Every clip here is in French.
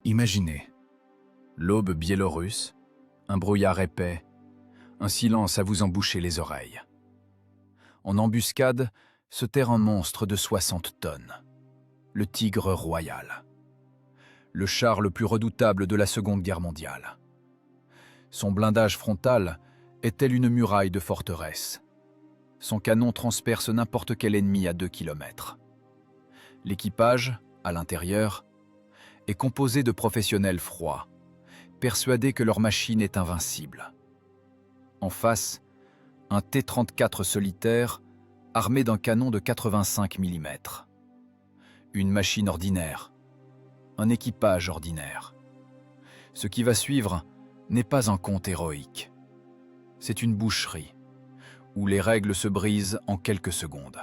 Imaginez, l'aube biélorusse, un brouillard épais, un silence à vous emboucher les oreilles. En embuscade, se terre un monstre de 60 tonnes, le Tigre royal, le char le plus redoutable de la Seconde Guerre mondiale. Son blindage frontal est tel une muraille de forteresse. Son canon transperce n'importe quel ennemi à 2 kilomètres. L'équipage, à l'intérieur, est composé de professionnels froids, persuadés que leur machine est invincible. En face, un T-34 solitaire, armé d'un canon de 85 mm. Une machine ordinaire, un équipage ordinaire. Ce qui va suivre n'est pas un conte héroïque. C'est une boucherie, où les règles se brisent en quelques secondes.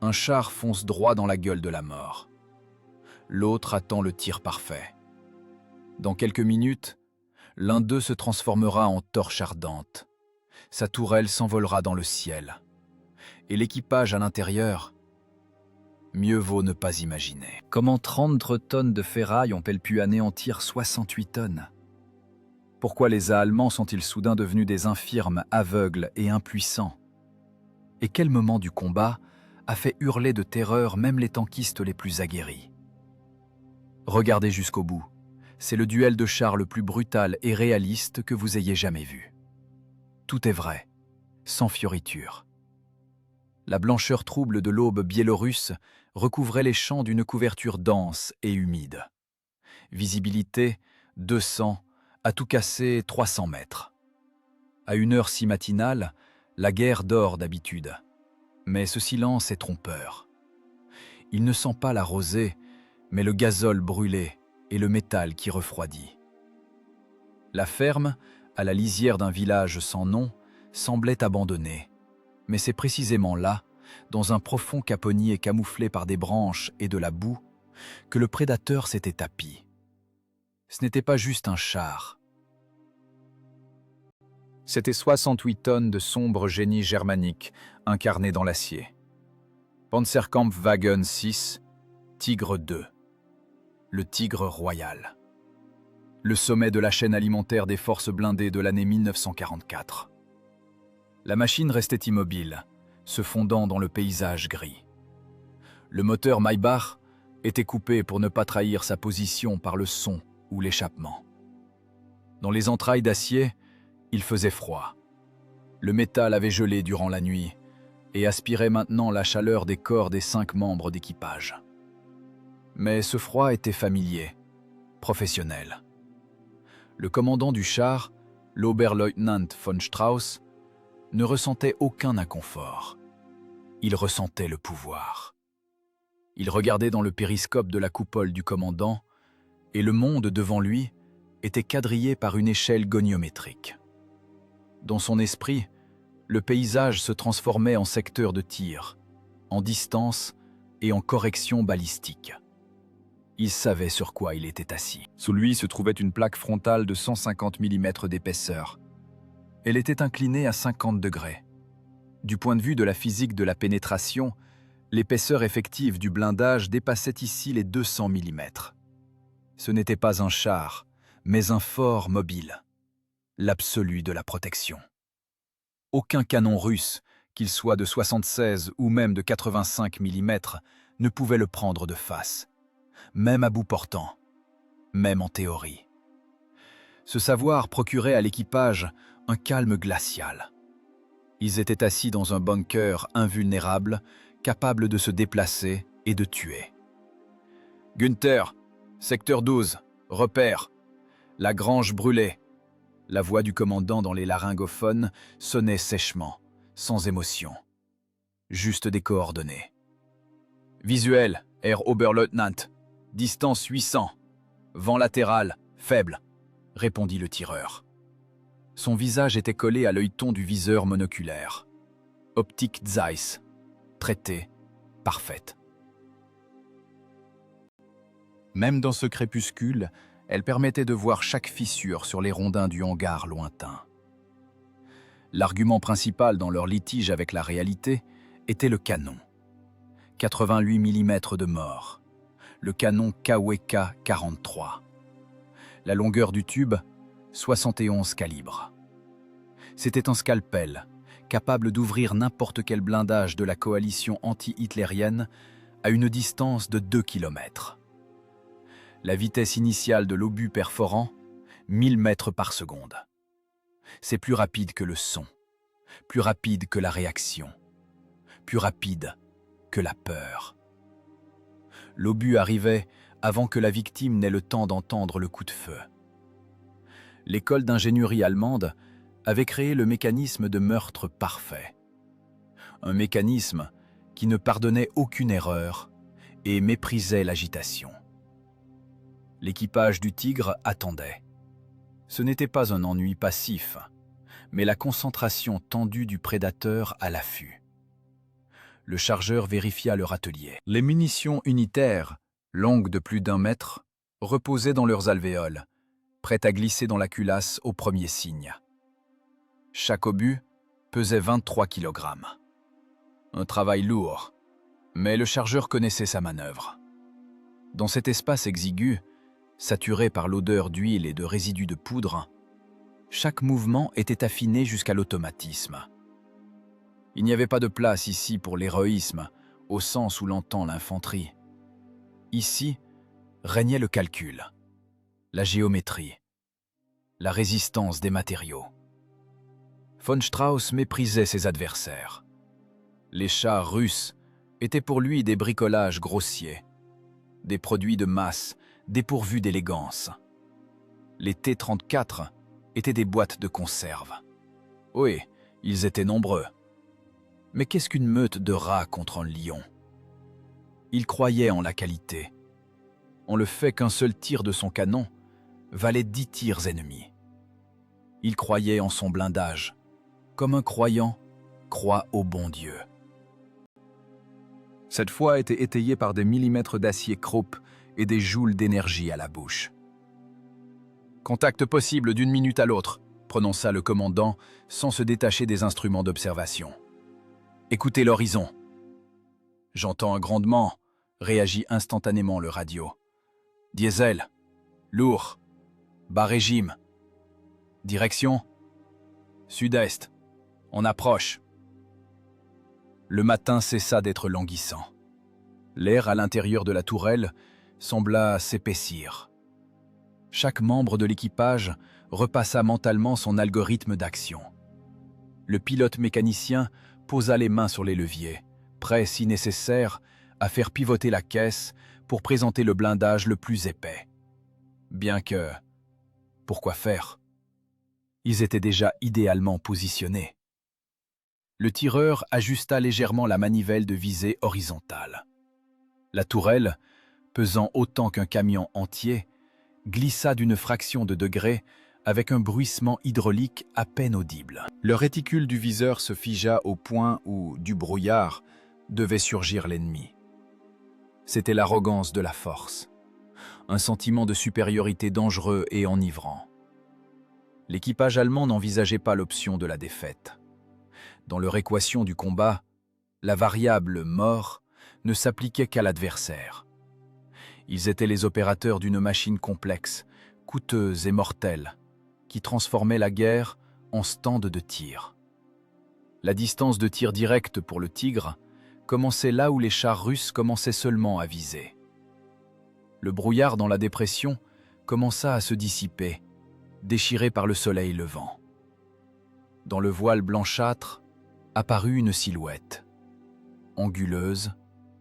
Un char fonce droit dans la gueule de la mort. L'autre attend le tir parfait. Dans quelques minutes, l'un d'eux se transformera en torche ardente. Sa tourelle s'envolera dans le ciel. Et l'équipage à l'intérieur, mieux vaut ne pas imaginer. Comment 30 tonnes de ferraille ont-elles pu anéantir 68 tonnes? Pourquoi les Allemands sont-ils soudain devenus des infirmes, aveugles et impuissants? Et quel moment du combat a fait hurler de terreur même les tankistes les plus aguerris? Regardez jusqu'au bout. C'est le duel de chars le plus brutal et réaliste que vous ayez jamais vu. Tout est vrai, sans fioriture. La blancheur trouble de l'aube biélorusse recouvrait les champs d'une couverture dense et humide. Visibilité 200, à tout casser 300 mètres. À une heure si matinale, la guerre dort d'habitude. Mais ce silence est trompeur. Il ne sent pas la rosée, mais le gazole brûlé et le métal qui refroidit. La ferme, à la lisière d'un village sans nom, semblait abandonnée. Mais c'est précisément là, dans un profond caponnier camouflé par des branches et de la boue, que le prédateur s'était tapi. Ce n'était pas juste un char. C'était 68 tonnes de sombre génie germanique incarné dans l'acier. Panzerkampfwagen 6, Tigre 2. Le Tigre royal. Le sommet de la chaîne alimentaire des forces blindées de l'année 1944. La machine restait immobile, se fondant dans le paysage gris. Le moteur Maybach était coupé pour ne pas trahir sa position par le son ou l'échappement. Dans les entrailles d'acier, il faisait froid. Le métal avait gelé durant la nuit et aspirait maintenant la chaleur des corps des 5 membres d'équipage. Mais ce froid était familier, professionnel. Le commandant du char, l'Oberleutnant von Strauss, ne ressentait aucun inconfort. Il ressentait le pouvoir. Il regardait dans le périscope de la coupole du commandant, et le monde devant lui était quadrillé par une échelle goniométrique. Dans son esprit, le paysage se transformait en secteur de tir, en distance et en correction balistique. Il savait sur quoi il était assis. Sous lui se trouvait une plaque frontale de 150 mm d'épaisseur. Elle était inclinée à 50 degrés. Du point de vue de la physique de la pénétration, l'épaisseur effective du blindage dépassait ici les 200 mm. Ce n'était pas un char, mais un fort mobile. L'absolu de la protection. Aucun canon russe, qu'il soit de 76 ou même de 85 mm, ne pouvait le prendre de face. Même à bout portant, même en théorie. Ce savoir procurait à l'équipage un calme glacial. Ils étaient assis dans un bunker invulnérable, capable de se déplacer et de tuer. « Günther, secteur 12, repère. La grange brûlée. » La voix du commandant dans les laryngophones sonnait sèchement, sans émotion. Juste des coordonnées. « Visuel, Herr Oberleutnant. Distance 800. Vent latéral, faible, » répondit le tireur. Son visage était collé à l'œilleton du viseur monoculaire. Optique Zeiss, traitée, parfaite. Même dans ce crépuscule, elle permettait de voir chaque fissure sur les rondins du hangar lointain. L'argument principal dans leur litige avec la réalité était le canon. 88 mm de mort. le canon KWK 43. La longueur du tube, 71 calibres. C'était un scalpel, capable d'ouvrir n'importe quel blindage de la coalition anti-hitlérienne à une distance de 2 km. La vitesse initiale de l'obus perforant, 1000 mètres par seconde. C'est plus rapide que le son, plus rapide que la réaction, plus rapide que la peur. L'obus arrivait avant que la victime n'ait le temps d'entendre le coup de feu. L'école d'ingénierie allemande avait créé le mécanisme de meurtre parfait. Un mécanisme qui ne pardonnait aucune erreur et méprisait l'agitation. L'équipage du Tigre attendait. Ce n'était pas un ennui passif, mais la concentration tendue du prédateur à l'affût. Le chargeur vérifia leur atelier. Les munitions unitaires, longues de plus d'1 mètre, reposaient dans leurs alvéoles, prêtes à glisser dans la culasse au premier signe. Chaque obus pesait 23 kg. Un travail lourd, mais le chargeur connaissait sa manœuvre. Dans cet espace exigu, saturé par l'odeur d'huile et de résidus de poudre, chaque mouvement était affiné jusqu'à l'automatisme. Il n'y avait pas de place ici pour l'héroïsme, au sens où l'entend l'infanterie. Ici régnait le calcul, la géométrie, la résistance des matériaux. Von Strauss méprisait ses adversaires. Les chars russes étaient pour lui des bricolages grossiers, des produits de masse dépourvus d'élégance. Les T-34 étaient des boîtes de conserve. Oui, ils étaient nombreux. Mais qu'est-ce qu'une meute de rats contre un lion? Il croyait en la qualité, en le fait qu'un seul tir de son canon valait 10 tirs ennemis. Il croyait en son blindage, comme un croyant croit au bon Dieu. Cette foi était étayée par des millimètres d'acier Krupp et des joules d'énergie à la bouche. « Contact possible d'1 minute à l'autre », prononça le commandant sans se détacher des instruments d'observation. « Écoutez l'horizon. »« J'entends un grondement », réagit instantanément le radio. « Diesel. Lourd. Bas régime. Direction. Sud-est. On approche. » Le matin cessa d'être languissant. L'air à l'intérieur de la tourelle sembla s'épaissir. Chaque membre de l'équipage repassa mentalement son algorithme d'action. Le pilote mécanicien posa les mains sur les leviers, prêt, si nécessaire, à faire pivoter la caisse pour présenter le blindage le plus épais. Bien que... pourquoi faire? Ils étaient déjà idéalement positionnés. Le tireur ajusta légèrement la manivelle de visée horizontale. La tourelle, pesant autant qu'un camion entier, glissa d'une fraction de degré avec un bruissement hydraulique à peine audible. Le réticule du viseur se figea au point où, du brouillard, devait surgir l'ennemi. C'était l'arrogance de la force, un sentiment de supériorité dangereux et enivrant. L'équipage allemand n'envisageait pas l'option de la défaite. Dans leur équation du combat, la variable mort ne s'appliquait qu'à l'adversaire. Ils étaient les opérateurs d'une machine complexe, coûteuse et mortelle, qui transformait la guerre en stand de tir. La distance de tir direct pour le Tigre commençait là où les chars russes commençaient seulement à viser. Le brouillard dans la dépression commença à se dissiper, déchiré par le soleil levant. Dans le voile blanchâtre apparut une silhouette, anguleuse,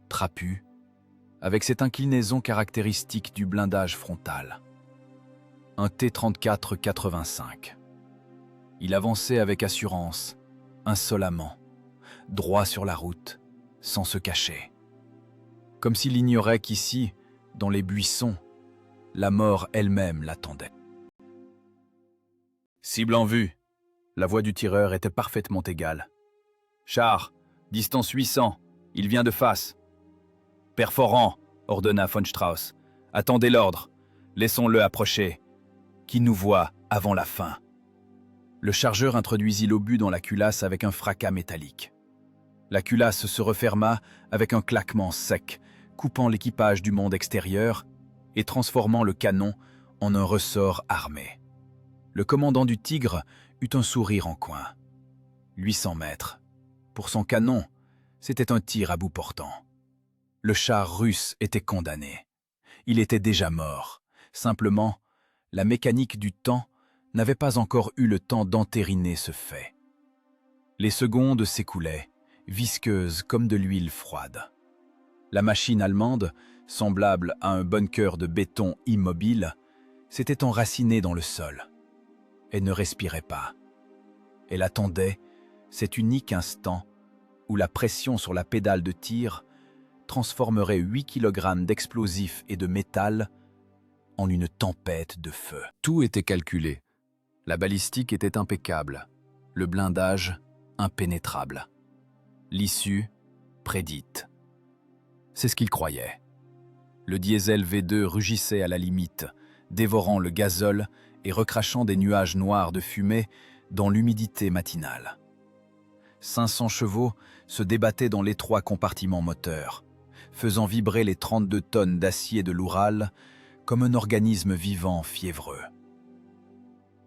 trapue, avec cette inclinaison caractéristique du blindage frontal. Un T-34-85. Il avançait avec assurance, insolemment, droit sur la route, sans se cacher. Comme s'il ignorait qu'ici, dans les buissons, la mort elle-même l'attendait. Cible en vue. La voix du tireur était parfaitement égale. Char, distance 800, il vient de face. Perforant, ordonna von Strauss. Attendez l'ordre, laissons-le approcher. Qui nous voit avant la fin. Le chargeur introduisit l'obus dans la culasse avec un fracas métallique. La culasse se referma avec un claquement sec, coupant l'équipage du monde extérieur et transformant le canon en un ressort armé. Le commandant du Tigre eut un sourire en coin. 800 mètres. Pour son canon, c'était un tir à bout portant. Le char russe était condamné. Il était déjà mort. Simplement, la mécanique du temps n'avait pas encore eu le temps d'entériner ce fait. Les secondes s'écoulaient, visqueuses comme de l'huile froide. La machine allemande, semblable à un bunker de béton immobile, s'était enracinée dans le sol. Elle ne respirait pas. Elle attendait cet unique instant où la pression sur la pédale de tir transformerait 8 kg d'explosifs et de métal en une tempête de feu. Tout était calculé. La balistique était impeccable, le blindage impénétrable. L'issue prédite. C'est ce qu'il croyait. Le diesel V2 rugissait à la limite, dévorant le gazole et recrachant des nuages noirs de fumée dans l'humidité matinale. 500 chevaux se débattaient dans l'étroit compartiment moteur, faisant vibrer les 32 tonnes d'acier de l'Oural comme un organisme vivant fiévreux.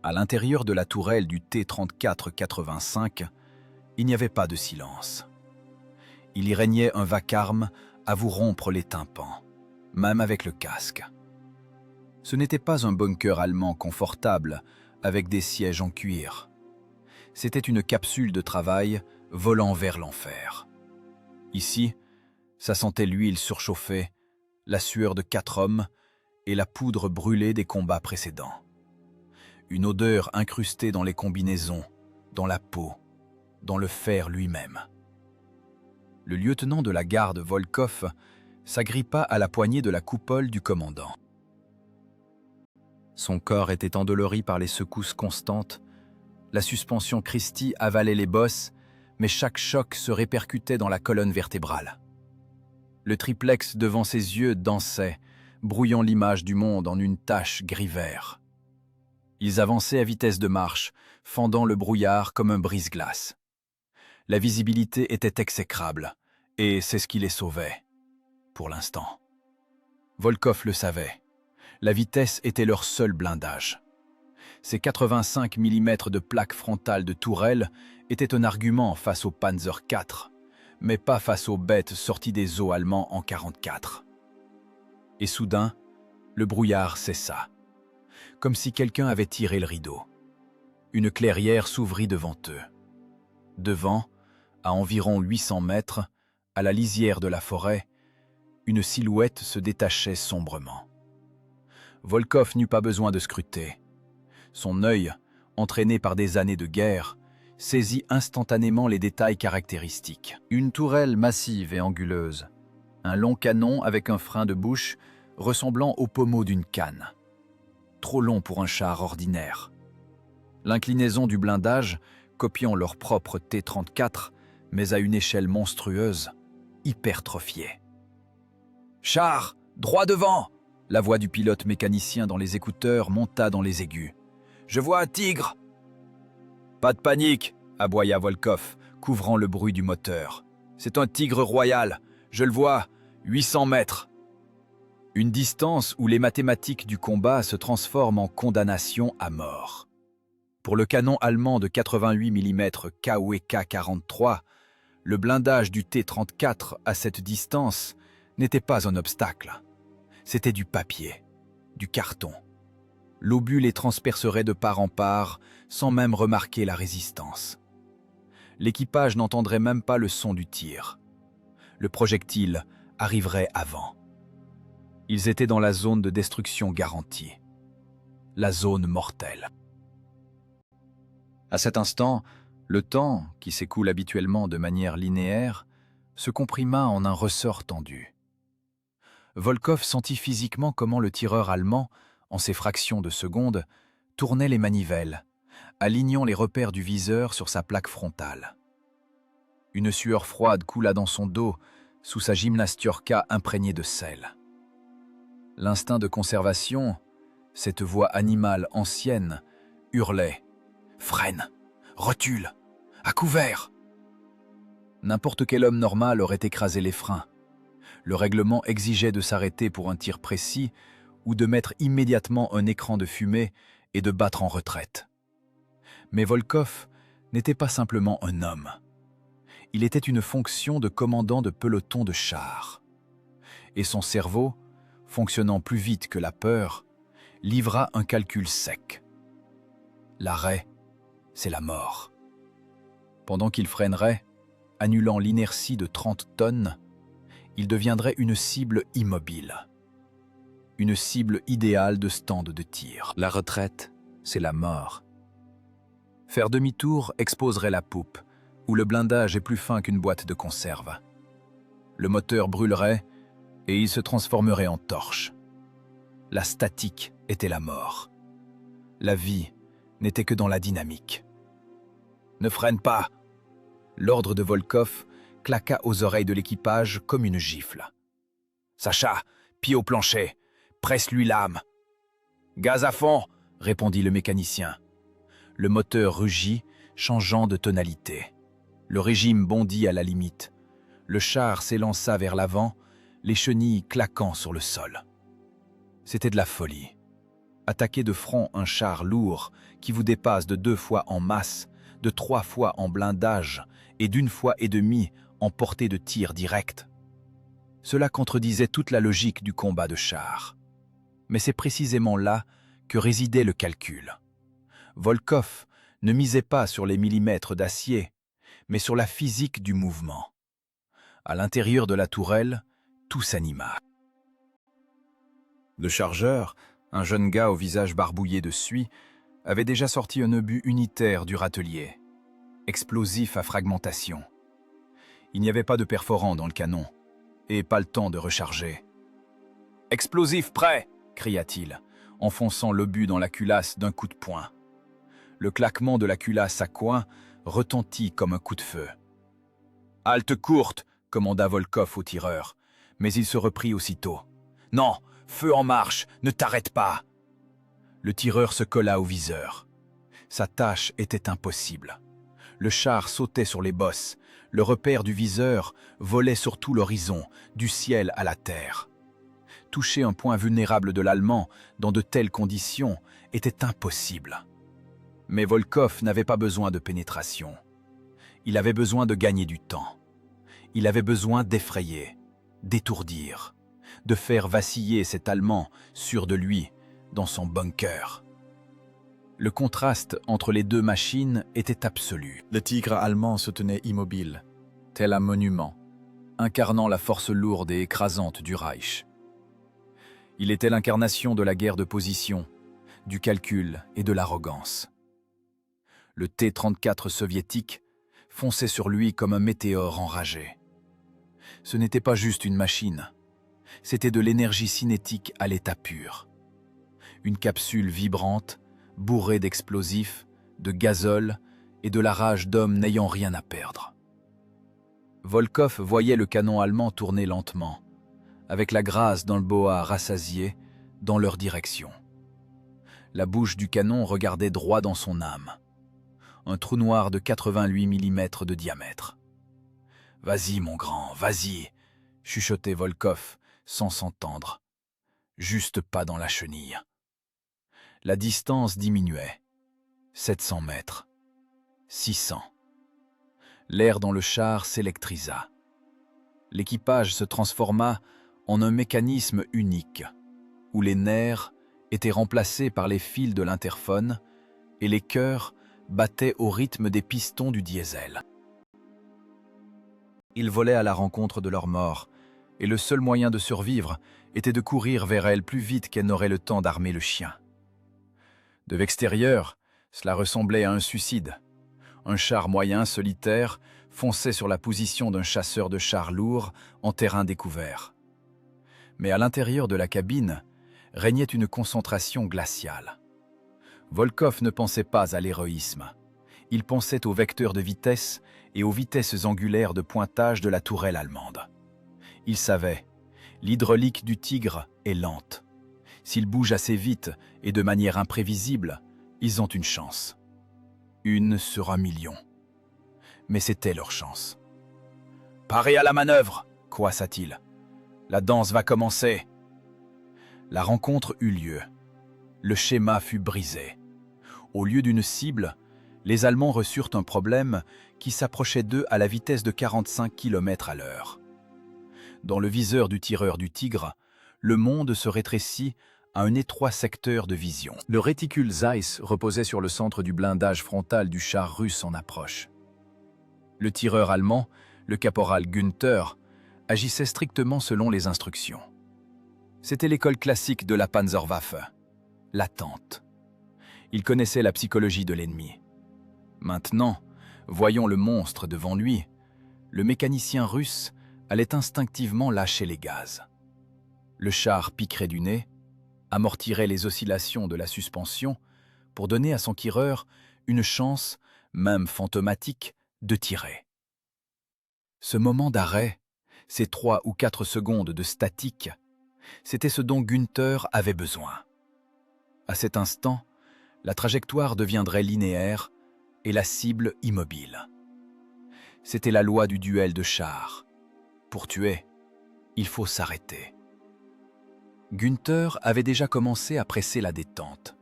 À l'intérieur de la tourelle du T-34-85, il n'y avait pas de silence. Il y régnait un vacarme à vous rompre les tympans, même avec le casque. Ce n'était pas un bunker allemand confortable avec des sièges en cuir. C'était une capsule de travail volant vers l'enfer. Ici, ça sentait l'huile surchauffée, la sueur de 4 hommes et la poudre brûlée des combats précédents. Une odeur incrustée dans les combinaisons, dans la peau, dans le fer lui-même. Le lieutenant de la garde Volkov s'agrippa à la poignée de la coupole du commandant. Son corps était endolori par les secousses constantes. La suspension Christie avalait les bosses, mais chaque choc se répercutait dans la colonne vertébrale. Le triplex devant ses yeux dansait, brouillant l'image du monde en une tache gris-vert. Ils avançaient à vitesse de marche, fendant le brouillard comme un brise-glace. La visibilité était exécrable, et c'est ce qui les sauvait, pour l'instant. Volkov le savait. La vitesse était leur seul blindage. Ces 85 mm de plaque frontale de tourelle étaient un argument face au Panzer IV, mais pas face aux bêtes sorties des eaux allemands en 1944. Et soudain, le brouillard cessa, comme si quelqu'un avait tiré le rideau. Une clairière s'ouvrit devant eux. Devant, à environ 800 mètres, à la lisière de la forêt, une silhouette se détachait sombrement. Volkov n'eut pas besoin de scruter. Son œil, entraîné par des années de guerre, saisit instantanément les détails caractéristiques. Une tourelle massive et anguleuse, un long canon avec un frein de bouche ressemblant au pommeau d'une canne. Trop long pour un char ordinaire. L'inclinaison du blindage, copiant leur propre T-34, mais à une échelle monstrueuse, hypertrophiée. « Char, droit devant !» La voix du pilote mécanicien dans les écouteurs monta dans les aigus. « Je vois un tigre !»« Pas de panique !» aboya Volkov, couvrant le bruit du moteur. « C'est un tigre royal, je le vois, 800 mètres !» Une distance où les mathématiques du combat se transforment en condamnation à mort. Pour le canon allemand de 88 mm KWK-43, le blindage du T-34 à cette distance n'était pas un obstacle. C'était du papier, du carton. L'obus les transpercerait de part en part sans même remarquer la résistance. L'équipage n'entendrait même pas le son du tir. Le projectile arriverait avant. Ils étaient dans la zone de destruction garantie. La zone mortelle. À cet instant, le temps, qui s'écoule habituellement de manière linéaire, se comprima en un ressort tendu. Volkov sentit physiquement comment le tireur allemand, en ces fractions de seconde, tournait les manivelles, alignant les repères du viseur sur sa plaque frontale. Une sueur froide coula dans son dos, sous sa gymnastiorka imprégnée de sel. L'instinct de conservation, cette voix animale ancienne, hurlait « Freine, recule, à couvert !» N'importe quel homme normal aurait écrasé les freins. Le règlement exigeait de s'arrêter pour un tir précis ou de mettre immédiatement un écran de fumée et de battre en retraite. Mais Volkov n'était pas simplement un homme. Il était une fonction de commandant de peloton de chars. Et son cerveau, fonctionnant plus vite que la peur, livra un calcul sec. L'arrêt, c'est la mort. Pendant qu'il freinerait, annulant l'inertie de 30 tonnes, il deviendrait une cible immobile. Une cible idéale de stand de tir. La retraite, c'est la mort. Faire demi-tour exposerait la poupe, où le blindage est plus fin qu'une boîte de conserve. Le moteur brûlerait et il se transformerait en torche. La statique était la mort. La vie n'était que dans la dynamique. « Ne freine pas !» L'ordre de Volkov claqua aux oreilles de l'équipage comme une gifle. « Sacha, pied au plancher, presse-lui l'âme !»« Gaz à fond !» répondit le mécanicien. Le moteur rugit, changeant de tonalité. Le régime bondit à la limite. Le char s'élança vers l'avant, les chenilles claquant sur le sol. C'était de la folie. Attaquer de front un char lourd qui vous dépasse de 2 fois en masse, de 3 fois en blindage et d'1 fois et demie en portée de tir direct. Cela contredisait toute la logique du combat de char. Mais c'est précisément là que résidait le calcul. Volkov ne misait pas sur les millimètres d'acier, mais sur la physique du mouvement. À l'intérieur de la tourelle, tout s'anima. Le chargeur, un jeune gars au visage barbouillé de suie, avait déjà sorti un obus unitaire du râtelier, explosif à fragmentation. Il n'y avait pas de perforant dans le canon, et pas le temps de recharger. « Explosif prêt !» cria-t-il, enfonçant l'obus dans la culasse d'un coup de poing. Le claquement de la culasse à coin retentit comme un coup de feu. « Halte courte !» commanda Volkov au tireur, mais il se reprit aussitôt. « Non, feu en marche, ne t'arrête pas !» Le tireur se colla au viseur. Sa tâche était impossible. Le char sautait sur les bosses, le repère du viseur volait sur tout l'horizon, du ciel à la terre. Toucher un point vulnérable de l'Allemand dans de telles conditions était impossible. Mais Volkov n'avait pas besoin de pénétration. Il avait besoin de gagner du temps. Il avait besoin d'effrayer, d'étourdir, de faire vaciller cet Allemand sûr de lui dans son bunker. Le contraste entre les deux machines était absolu. Le tigre allemand se tenait immobile, tel un monument, incarnant la force lourde et écrasante du Reich. Il était l'incarnation de la guerre de position, du calcul et de l'arrogance. Le T-34 soviétique fonçait sur lui comme un météore enragé. Ce n'était pas juste une machine, c'était de l'énergie cinétique à l'état pur. Une capsule vibrante, bourrée d'explosifs, de gazole et de la rage d'hommes n'ayant rien à perdre. Volkov voyait le canon allemand tourner lentement, avec la grâce d'un boa rassasié, dans leur direction. La bouche du canon regardait droit dans son âme. Un trou noir de 88 mm de diamètre. « Vas-y, mon grand, vas-y !» chuchotait Volkov, sans s'entendre. Juste pas dans la chenille. La distance diminuait. 700 mètres. 600. L'air dans le char s'électrisa. L'équipage se transforma en un mécanisme unique, où les nerfs étaient remplacés par les fils de l'interphone et les cœurs battaient au rythme des pistons du diesel. Ils volaient à la rencontre de leur mort, et le seul moyen de survivre était de courir vers elle plus vite qu'elle n'aurait le temps d'armer le chien. De l'extérieur, cela ressemblait à un suicide. Un char moyen solitaire fonçait sur la position d'un chasseur de chars lourds en terrain découvert. Mais à l'intérieur de la cabine régnait une concentration glaciale. Volkov ne pensait pas à l'héroïsme. Il pensait aux vecteurs de vitesse et aux vitesses angulaires de pointage de la tourelle allemande. Il savait, l'hydraulique du Tigre est lente. S'ils bougent assez vite et de manière imprévisible, ils ont une chance. 1 sur 1 million. Mais c'était leur chance. « Parez à la manœuvre !» coissa-t-il. La danse va commencer. La rencontre eut lieu. Le schéma fut brisé. Au lieu d'une cible, les Allemands reçurent un problème qui s'approchait d'eux à la vitesse de 45 km à l'heure. Dans le viseur du tireur du Tigre, le monde se rétrécit à un étroit secteur de vision. Le réticule Zeiss reposait sur le centre du blindage frontal du char russe en approche. Le tireur allemand, le caporal Günther, agissait strictement selon les instructions. C'était l'école classique de la Panzerwaffe, l'attente. Il connaissait la psychologie de l'ennemi. Maintenant, voyant le monstre devant lui, le mécanicien russe allait instinctivement lâcher les gaz. Le char piquerait du nez, amortirait les oscillations de la suspension pour donner à son tireur une chance, même fantomatique, de tirer. Ce moment d'arrêt, ces 3 ou 4 secondes de statique, c'était ce dont Günther avait besoin. À cet instant, la trajectoire deviendrait linéaire et la cible immobile. C'était la loi du duel de chars. Pour tuer, il faut s'arrêter. Günther avait déjà commencé à presser la détente.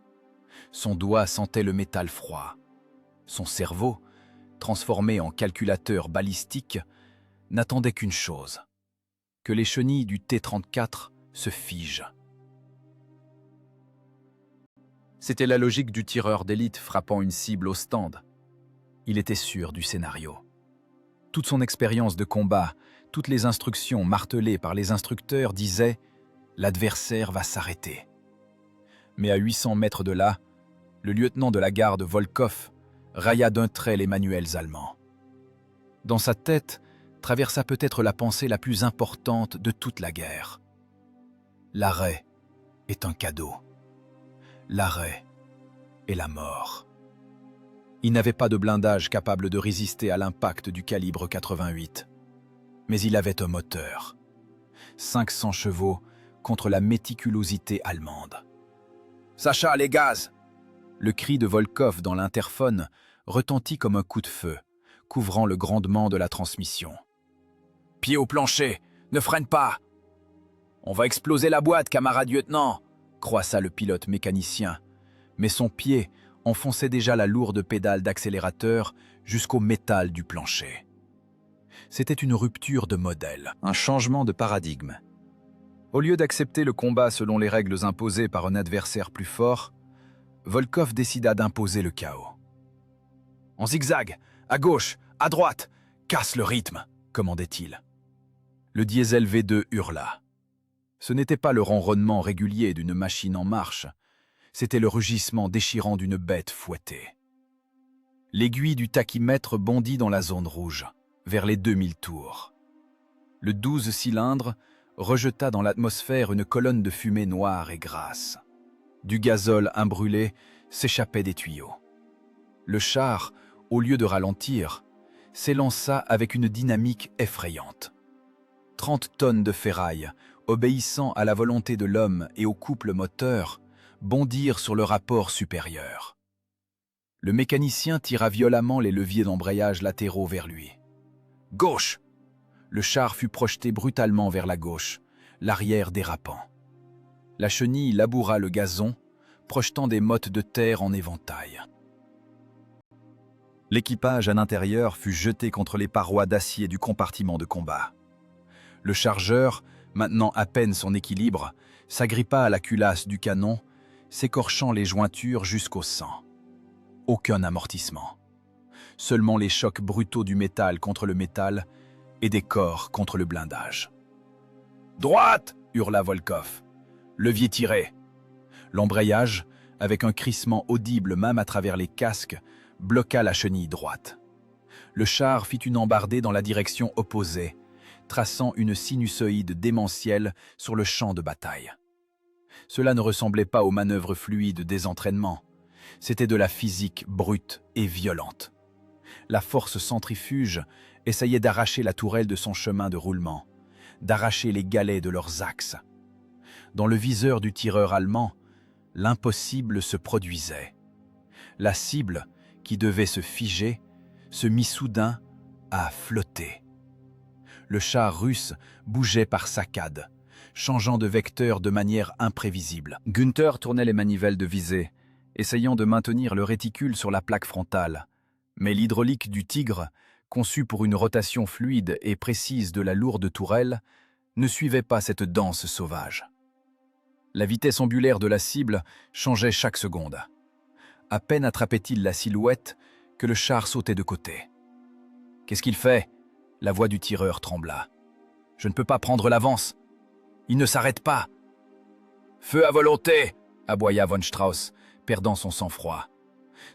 Son doigt sentait le métal froid. Son cerveau, transformé en calculateur balistique, n'attendait qu'une chose, que les chenilles du T-34 se figent. C'était la logique du tireur d'élite frappant une cible au stand. Il était sûr du scénario. Toute son expérience de combat, toutes les instructions martelées par les instructeurs disaient « l'adversaire va s'arrêter ». Mais à 800 mètres de là, le lieutenant de la garde Volkov raya d'un trait les manuels allemands. Dans sa tête traversa peut-être la pensée la plus importante de toute la guerre. L'arrêt est un cadeau. L'arrêt est la mort. Il n'avait pas de blindage capable de résister à l'impact du calibre 88. Mais il avait un moteur. 500 chevaux contre la méticulosité allemande. « Sacha, les gaz !» Le cri de Volkov dans l'interphone retentit comme un coup de feu, couvrant le grondement de la transmission. « Pied au plancher, ne freine pas !»« On va exploser la boîte, camarade lieutenant !» croissa le pilote mécanicien, mais son pied enfonçait déjà la lourde pédale d'accélérateur jusqu'au métal du plancher. C'était une rupture de modèle, un changement de paradigme. Au lieu d'accepter le combat selon les règles imposées par un adversaire plus fort, Volkov décida d'imposer le chaos. « En zigzag, à gauche, à droite, casse le rythme !» commandait-il. Le diesel V2 hurla. Ce n'était pas le ronronnement régulier d'une machine en marche, c'était le rugissement déchirant d'une bête fouettée. L'aiguille du tachymètre bondit dans la zone rouge, vers les 2000 tours. Le 12 cylindres rejeta dans l'atmosphère une colonne de fumée noire et grasse. Du gazole imbrûlé s'échappait des tuyaux. Le char, au lieu de ralentir, s'élança avec une dynamique effrayante. 30 tonnes de ferraille, obéissant à la volonté de l'homme et au couple moteur, bondirent sur le rapport supérieur. Le mécanicien tira violemment les leviers d'embrayage latéraux vers lui. Gauche! Le char fut projeté brutalement vers la gauche, l'arrière dérapant. La chenille laboura le gazon, projetant des mottes de terre en éventail. L'équipage à l'intérieur fut jeté contre les parois d'acier du compartiment de combat. Le chargeur, maintenant à peine son équilibre, s'agrippa à la culasse du canon, s'écorchant les jointures jusqu'au sang. Aucun amortissement. Seulement les chocs brutaux du métal contre le métal et des corps contre le blindage. « Droite !» hurla Volkov. Levier tiré. L'embrayage, avec un crissement audible même à travers les casques, bloqua la chenille droite. Le char fit une embardée dans la direction opposée, traçant une sinusoïde démentielle sur le champ de bataille. Cela ne ressemblait pas aux manœuvres fluides des entraînements. C'était de la physique brute et violente. La force centrifuge essayait d'arracher la tourelle de son chemin de roulement, d'arracher les galets de leurs axes. Dans le viseur du tireur allemand, l'impossible se produisait. La cible, qui devait se figer, se mit soudain à flotter. Le char russe bougeait par saccades, changeant de vecteur de manière imprévisible. Günther tournait les manivelles de visée, essayant de maintenir le réticule sur la plaque frontale. Mais l'hydraulique du Tigre, conçue pour une rotation fluide et précise de la lourde tourelle, ne suivait pas cette danse sauvage. La vitesse angulaire de la cible changeait chaque seconde. À peine attrapait-il la silhouette que le char sautait de côté. « Qu'est-ce qu'il fait ?» La voix du tireur trembla. « Je ne peux pas prendre l'avance. Il ne s'arrête pas. »« Feu à volonté !» aboya von Strauss, perdant son sang-froid.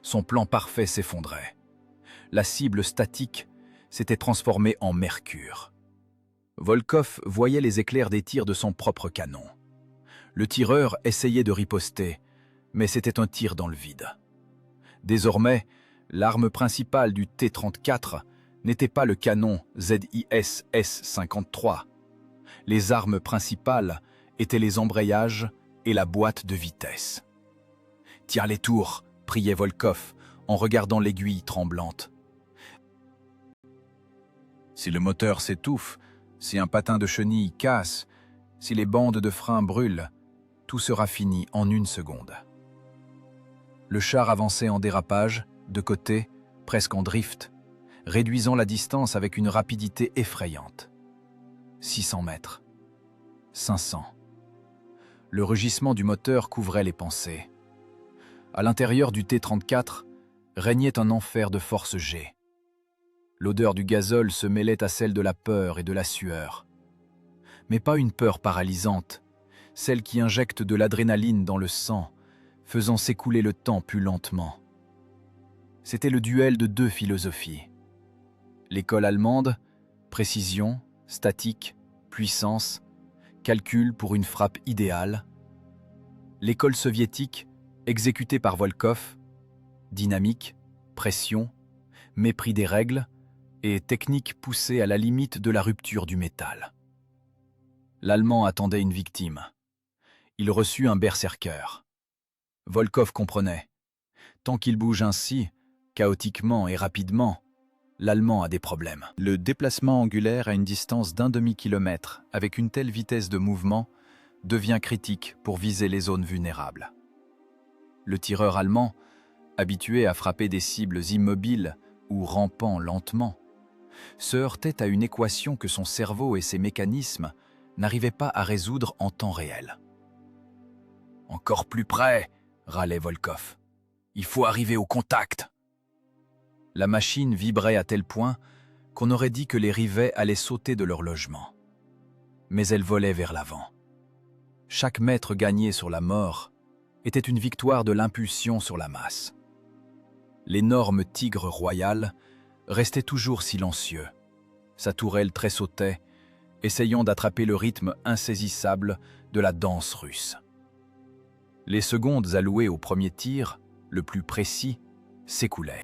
Son plan parfait s'effondrait. La cible statique s'était transformée en mercure. Volkov voyait les éclairs des tirs de son propre canon. Le tireur essayait de riposter, mais c'était un tir dans le vide. Désormais, l'arme principale du T-34 n'était pas le canon ZIS-S-53. Les armes principales étaient les embrayages et la boîte de vitesse. « Tire les tours !» priait Volkov en regardant l'aiguille tremblante. Si le moteur s'étouffe, si un patin de chenille casse, si les bandes de frein brûlent, tout sera fini en une seconde. Le char avançait en dérapage, de côté, presque en drift, réduisant la distance avec une rapidité effrayante. 600 mètres. 500. Le rugissement du moteur couvrait les pensées. À l'intérieur du T-34 régnait un enfer de force G. L'odeur du gazole se mêlait à celle de la peur et de la sueur. Mais pas une peur paralysante, celle qui injecte de l'adrénaline dans le sang, faisant s'écouler le temps plus lentement. C'était le duel de deux philosophies. L'école allemande, précision, statique, puissance, calcul pour une frappe idéale. L'école soviétique, exécutée par Volkov, dynamique, pression, mépris des règles et technique poussée à la limite de la rupture du métal. L'Allemand attendait une victime. Il reçut un berserker. Volkov comprenait. Tant qu'il bouge ainsi, chaotiquement et rapidement, l'Allemand a des problèmes. Le déplacement angulaire à une distance d'un demi-kilomètre avec une telle vitesse de mouvement devient critique pour viser les zones vulnérables. Le tireur allemand, habitué à frapper des cibles immobiles ou rampant lentement, se heurtait à une équation que son cerveau et ses mécanismes n'arrivaient pas à résoudre en temps réel. « Encore plus près !» râlait Volkov. « Il faut arriver au contact !» La machine vibrait à tel point qu'on aurait dit que les rivets allaient sauter de leur logement. Mais elle volait vers l'avant. Chaque mètre gagné sur la mort était une victoire de l'impulsion sur la masse. L'énorme tigre royal restait toujours silencieux. Sa tourelle tressautait, essayant d'attraper le rythme insaisissable de la danse russe. Les secondes allouées au premier tir, le plus précis, s'écoulaient.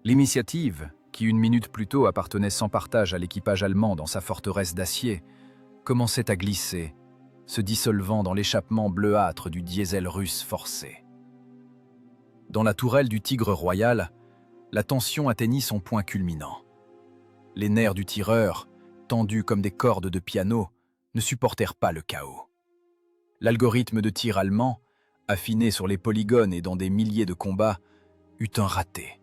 L'initiative, qui une minute plus tôt appartenait sans partage à l'équipage allemand dans sa forteresse d'acier, commençait à glisser, se dissolvant dans l'échappement bleuâtre du diesel russe forcé. Dans la tourelle du Tigre royal, la tension atteignit son point culminant. Les nerfs du tireur, tendus comme des cordes de piano, ne supportèrent pas le chaos. L'algorithme de tir allemand, affiné sur les polygones et dans des milliers de combats, eut un raté.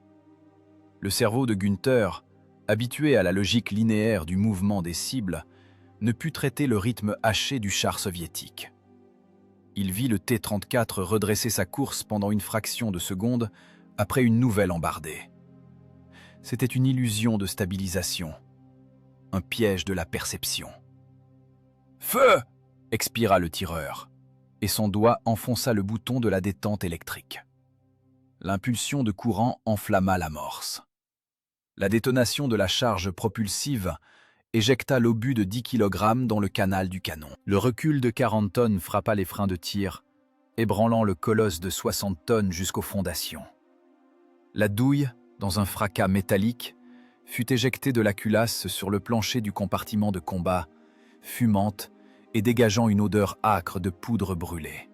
Le cerveau de Günther, habitué à la logique linéaire du mouvement des cibles, ne put traiter le rythme haché du char soviétique. Il vit le T-34 redresser sa course pendant une fraction de seconde après une nouvelle embardée. C'était une illusion de stabilisation, un piège de la perception. « Feu !» expira le tireur, et son doigt enfonça le bouton de la détente électrique. L'impulsion de courant enflamma l'amorce. La détonation de la charge propulsive éjecta l'obus de 10 kg dans le canal du canon. Le recul de 40 tonnes frappa les freins de tir, ébranlant le colosse de 60 tonnes jusqu'aux fondations. La douille, dans un fracas métallique, fut éjectée de la culasse sur le plancher du compartiment de combat, fumante et dégageant une odeur âcre de poudre brûlée.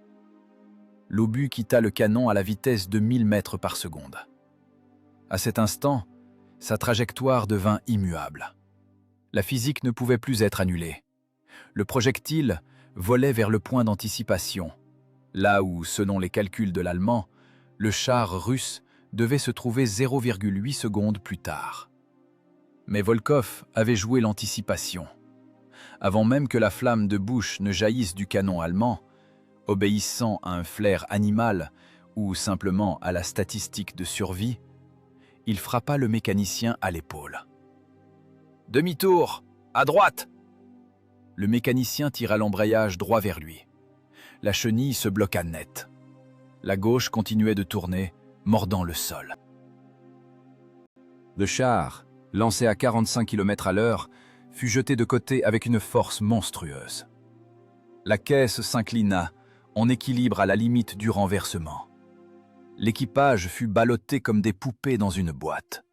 L'obus quitta le canon à la vitesse de 1000 mètres par seconde. À cet instant, sa trajectoire devint immuable. La physique ne pouvait plus être annulée. Le projectile volait vers le point d'anticipation, là où, selon les calculs de l'Allemand, le char russe devait se trouver 0,8 secondes plus tard. Mais Volkov avait joué l'anticipation. Avant même que la flamme de Bush ne jaillisse du canon allemand, obéissant à un flair animal ou simplement à la statistique de survie, il frappa le mécanicien à l'épaule. « Demi-tour, à droite !» Le mécanicien tira l'embrayage droit vers lui. La chenille se bloqua net. La gauche continuait de tourner, mordant le sol. Le char, lancé à 45 km/h, fut jeté de côté avec une force monstrueuse. La caisse s'inclina, en équilibre à la limite du renversement. L'équipage fut ballotté comme des poupées dans une boîte.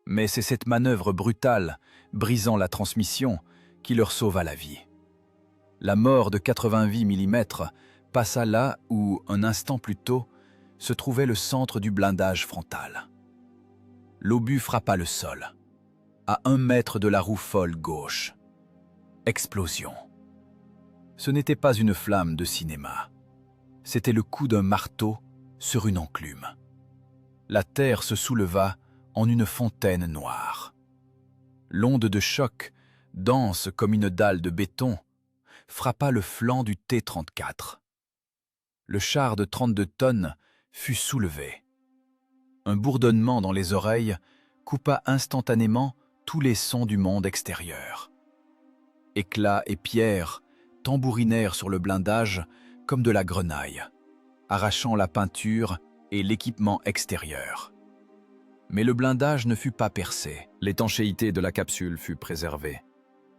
Mais c'est cette manœuvre brutale, brisant la transmission, qui leur sauva la vie. La mort de 88 mm passa là où, un instant plus tôt, se trouvait le centre du blindage frontal. L'obus frappa le sol, à 1 mètre de la roue folle gauche. Explosion. Ce n'était pas une flamme de cinéma. C'était le coup d'un marteau sur une enclume. La terre se souleva en une fontaine noire. L'onde de choc, dense comme une dalle de béton, frappa le flanc du T-34. Le char de 32 tonnes fut soulevé. Un bourdonnement dans les oreilles coupa instantanément tous les sons du monde extérieur. Éclats et pierres tambourinèrent sur le blindage comme de la grenaille, arrachant la peinture et l'équipement extérieur. Mais le blindage ne fut pas percé. L'étanchéité de la capsule fut préservée.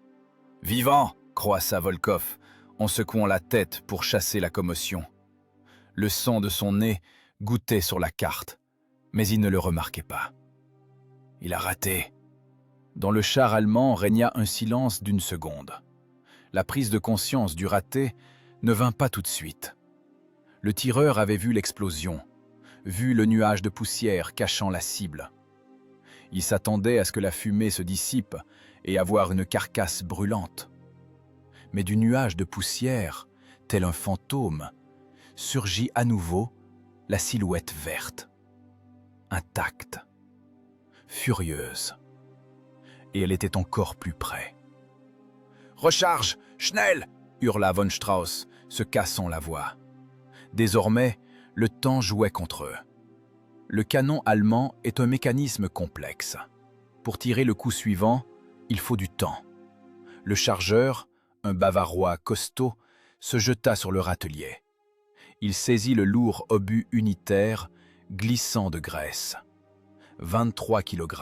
« Vivant !» croissa Volkov, en secouant la tête pour chasser la commotion. Le sang de son nez gouttait sur la carte, mais il ne le remarquait pas. Il a raté. Dans le char allemand régna un silence d'1 seconde. La prise de conscience du raté ne vint pas tout de suite. Le tireur avait vu l'explosion, vu le nuage de poussière cachant la cible. Il s'attendait à ce que la fumée se dissipe et à voir une carcasse brûlante. Mais du nuage de poussière, tel un fantôme, surgit à nouveau la silhouette verte, intacte, furieuse. Et elle était encore plus près. « Recharge, Schnell !» hurla von Strauss, se cassant la voix. Désormais, le temps jouait contre eux. Le canon allemand est un mécanisme complexe. Pour tirer le coup suivant, il faut du temps. Le chargeur, un Bavarois costaud, se jeta sur le râtelier. Il saisit le lourd obus unitaire, glissant de graisse. 23 kg.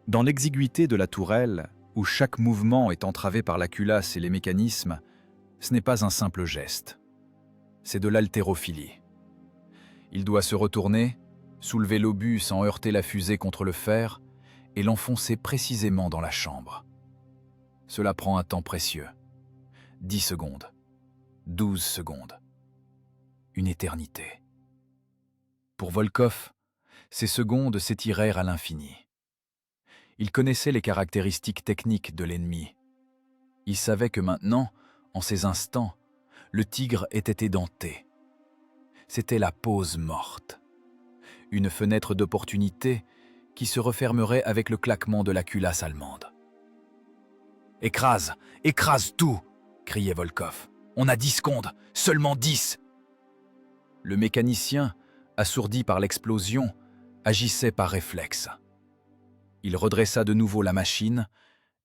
Dans l'exiguïté de la tourelle, où chaque mouvement est entravé par la culasse et les mécanismes, ce n'est pas un simple geste. C'est de l'haltérophilie. Il doit se retourner, soulever l'obus sans heurter la fusée contre le fer et l'enfoncer précisément dans la chambre. Cela prend un temps précieux. 10 secondes. 12 secondes. Une éternité. Pour Volkov, ces secondes s'étirèrent à l'infini. Il connaissait les caractéristiques techniques de l'ennemi. Il savait que maintenant, en ces instants, le tigre était édenté. C'était la pause morte. Une fenêtre d'opportunité qui se refermerait avec le claquement de la culasse allemande. « Écrase, écrase tout !» criait Volkov. « On a 10 secondes, seulement 10 !» Le mécanicien, assourdi par l'explosion, agissait par réflexe. Il redressa de nouveau la machine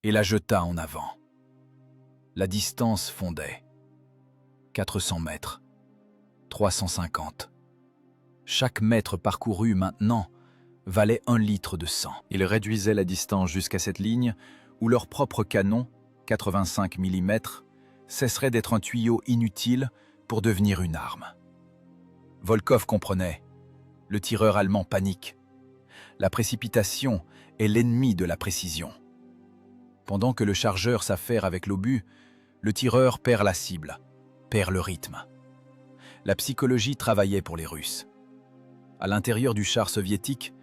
et la jeta en avant. La distance fondait. 400 mètres. 350. Chaque mètre parcouru maintenant valait 1 litre de sang. Ils réduisaient la distance jusqu'à cette ligne où leur propre canon, 85 mm, cesserait d'être un tuyau inutile pour devenir une arme. Volkov comprenait. Le tireur allemand panique. La précipitation est l'ennemi de la précision. Pendant que le chargeur s'affaire avec l'obus, le tireur perd la cible, perd le rythme. La psychologie travaillait pour les Russes. À l'intérieur du char soviétique,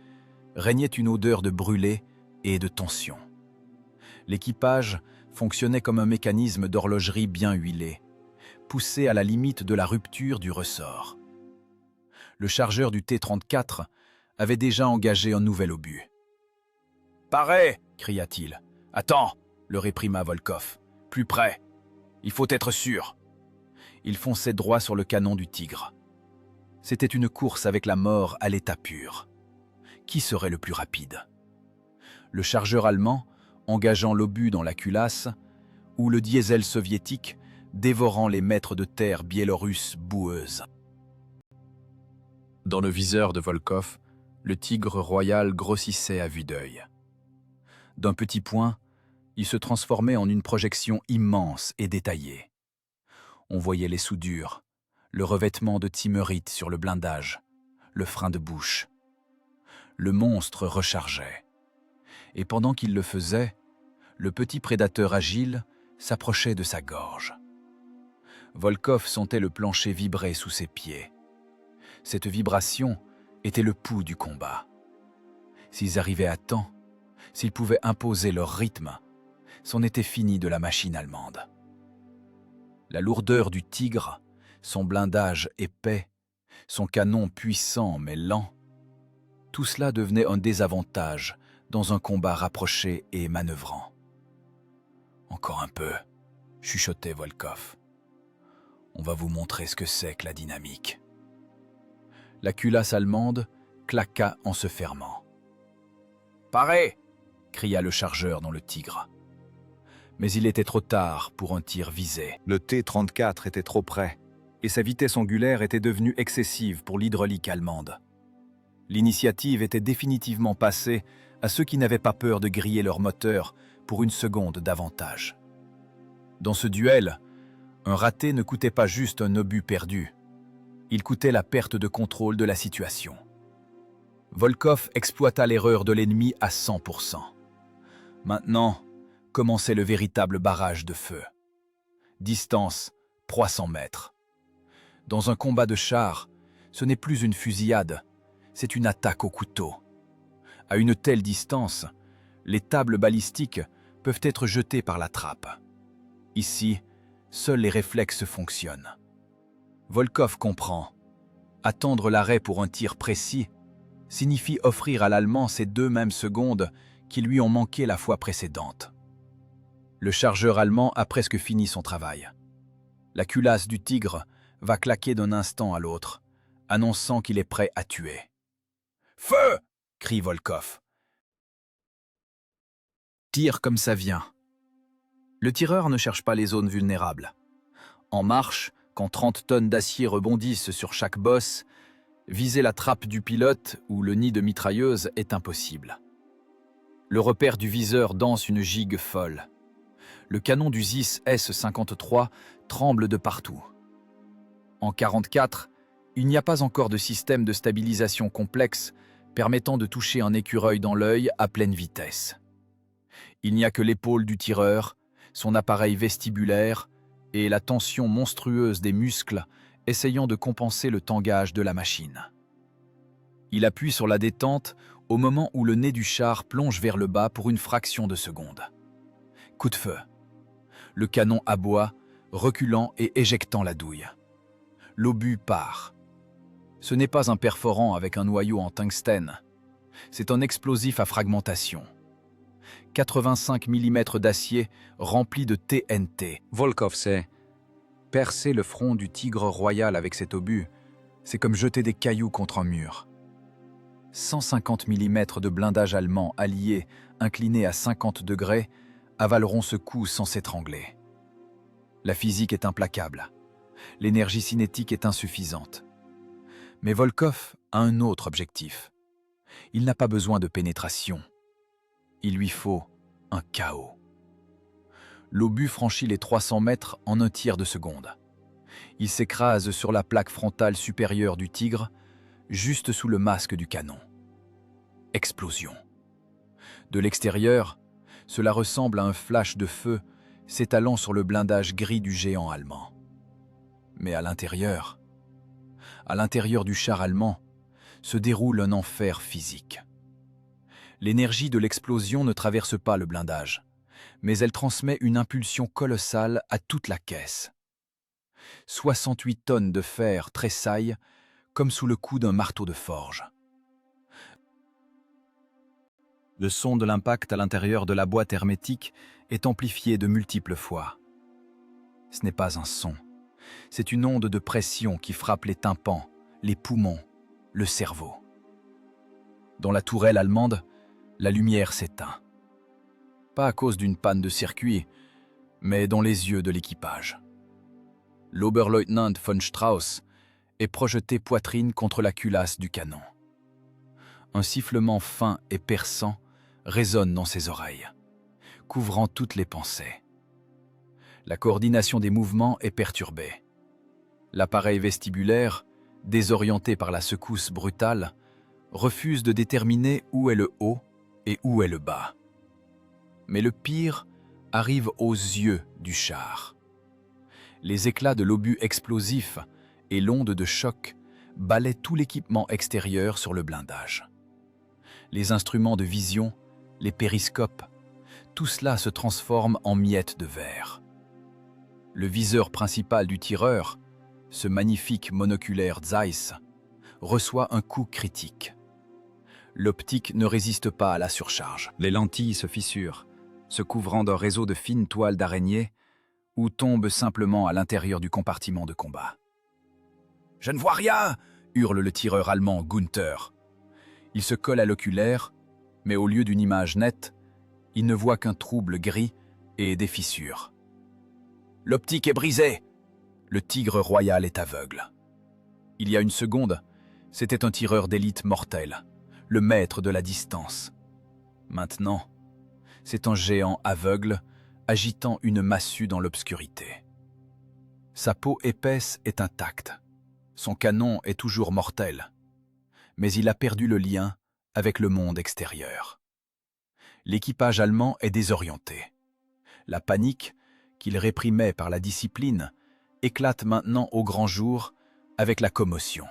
régnait une odeur de brûlé et de tension. L'équipage fonctionnait comme un mécanisme d'horlogerie bien huilé, poussé à la limite de la rupture du ressort. Le chargeur du T-34 avait déjà engagé un nouvel obus. « Pareil !» cria-t-il. « Attends !» le réprima Volkov. « Plus près. Il faut être sûr. » Il fonçait droit sur le canon du Tigre. C'était une course avec la mort à l'état pur. Qui serait le plus rapide? Le chargeur allemand, engageant l'obus dans la culasse, ou le diesel soviétique, dévorant les mètres de terre biélorusses boueuses. Dans le viseur de Volkov, le Tigre royal grossissait à vue d'œil. D'un petit point, il se transformait en une projection immense et détaillée. On voyait les soudures, le revêtement de thymerite sur le blindage, le frein de bouche. Le monstre rechargeait. Et pendant qu'il le faisait, le petit prédateur agile s'approchait de sa gorge. Volkov sentait le plancher vibrer sous ses pieds. Cette vibration était le pouls du combat. S'ils arrivaient à temps, s'ils pouvaient imposer leur rythme, c'en était fini de la machine allemande. La lourdeur du Tigre, son blindage épais, son canon puissant mais lent, tout cela devenait un désavantage dans un combat rapproché et manœuvrant. « Encore un peu », chuchotait Volkov. « On va vous montrer ce que c'est que la dynamique. » La culasse allemande claqua en se fermant. « Pareil !» cria le chargeur dans le Tigre. Mais il était trop tard pour un tir visé. Le T-34 était trop près, et sa vitesse angulaire était devenue excessive pour l'hydraulique allemande. L'initiative était définitivement passée à ceux qui n'avaient pas peur de griller leur moteur pour une seconde d'avantage. Dans ce duel, un raté ne coûtait pas juste un obus perdu. Il coûtait la perte de contrôle de la situation. Volkov exploita l'erreur de l'ennemi à 100%. Maintenant, commençait le véritable barrage de feu. Distance, 300 mètres. Dans un combat de chars, ce n'est plus une fusillade, c'est une attaque au couteau. À une telle distance, les tables balistiques peuvent être jetées par la trappe. Ici, seuls les réflexes fonctionnent. Volkov comprend. Attendre l'arrêt pour un tir précis signifie offrir à l'Allemand ces 2 mêmes secondes qui lui ont manqué la fois précédente. Le chargeur allemand a presque fini son travail. La culasse du Tigre va claquer d'un instant à l'autre, annonçant qu'il est prêt à tuer. « Feu !» crie Volkov. Tire comme ça vient. Le tireur ne cherche pas les zones vulnérables. En marche, quand 30 tonnes d'acier rebondissent sur chaque bosse, viser la trappe du pilote ou le nid de mitrailleuse est impossible. Le repère du viseur danse une gigue folle. Le canon du ZIS S-53 tremble de partout. En 1944, il n'y a pas encore de système de stabilisation complexe permettant de toucher un écureuil dans l'œil à pleine vitesse. Il n'y a que l'épaule du tireur, son appareil vestibulaire et la tension monstrueuse des muscles essayant de compenser le tangage de la machine. Il appuie sur la détente au moment où le nez du char plonge vers le bas pour une fraction de seconde. Coup de feu. Le canon aboie, reculant et éjectant la douille. L'obus part. Ce n'est pas un perforant avec un noyau en tungstène. C'est un explosif à fragmentation. 85 mm d'acier rempli de TNT. Volkov sait. Percer le front du Tigre royal avec cet obus, c'est comme jeter des cailloux contre un mur. 150 mm de blindage allemand allié, incliné à 50 degrés, avaleront ce coup sans s'étrangler. La physique est implacable. L'énergie cinétique est insuffisante. Mais Volkov a un autre objectif. Il n'a pas besoin de pénétration. Il lui faut un chaos. L'obus franchit les 300 mètres en un tiers de seconde. Il s'écrase sur la plaque frontale supérieure du Tigre, juste sous le masque du canon. Explosion. De l'extérieur, cela ressemble à un flash de feu s'étalant sur le blindage gris du géant allemand. Mais à l'intérieur du char allemand, se déroule un enfer physique. L'énergie de l'explosion ne traverse pas le blindage, mais elle transmet une impulsion colossale à toute la caisse. 68 tonnes de fer tressaillent comme sous le coup d'un marteau de forge. Le son de l'impact à l'intérieur de la boîte hermétique est amplifié de multiples fois. Ce n'est pas un son, c'est une onde de pression qui frappe les tympans, les poumons, le cerveau. Dans la tourelle allemande, la lumière s'éteint. Pas à cause d'une panne de circuit, mais dans les yeux de l'équipage. L'Oberleutnant von Strauss est projeté poitrine contre la culasse du canon. Un sifflement fin et perçant résonne dans ses oreilles, couvrant toutes les pensées. La coordination des mouvements est perturbée. L'appareil vestibulaire, désorienté par la secousse brutale, refuse de déterminer où est le haut et où est le bas. Mais le pire arrive aux yeux du char. Les éclats de l'obus explosif et l'onde de choc balaient tout l'équipement extérieur sur le blindage. Les instruments de vision, les périscopes, tout cela se transforme en miettes de verre. Le viseur principal du tireur, ce magnifique monoculaire Zeiss, reçoit un coup critique. L'optique ne résiste pas à la surcharge. Les lentilles se fissurent, se couvrant d'un réseau de fines toiles d'araignée, ou tombent simplement à l'intérieur du compartiment de combat. « Je ne vois rien !» hurle le tireur allemand Gunther. Il se colle à l'oculaire, mais au lieu d'une image nette, il ne voit qu'un trouble gris et des fissures. « L'optique est brisée !» Le tigre royal est aveugle. Il y a une seconde, c'était un tireur d'élite mortel, le maître de la distance. Maintenant, c'est un géant aveugle agitant une massue dans l'obscurité. Sa peau épaisse est intacte. Son canon est toujours mortel. Mais il a perdu le lien avec le monde extérieur. L'équipage allemand est désorienté. La panique, qu'il réprimait par la discipline, éclate maintenant au grand jour avec la commotion.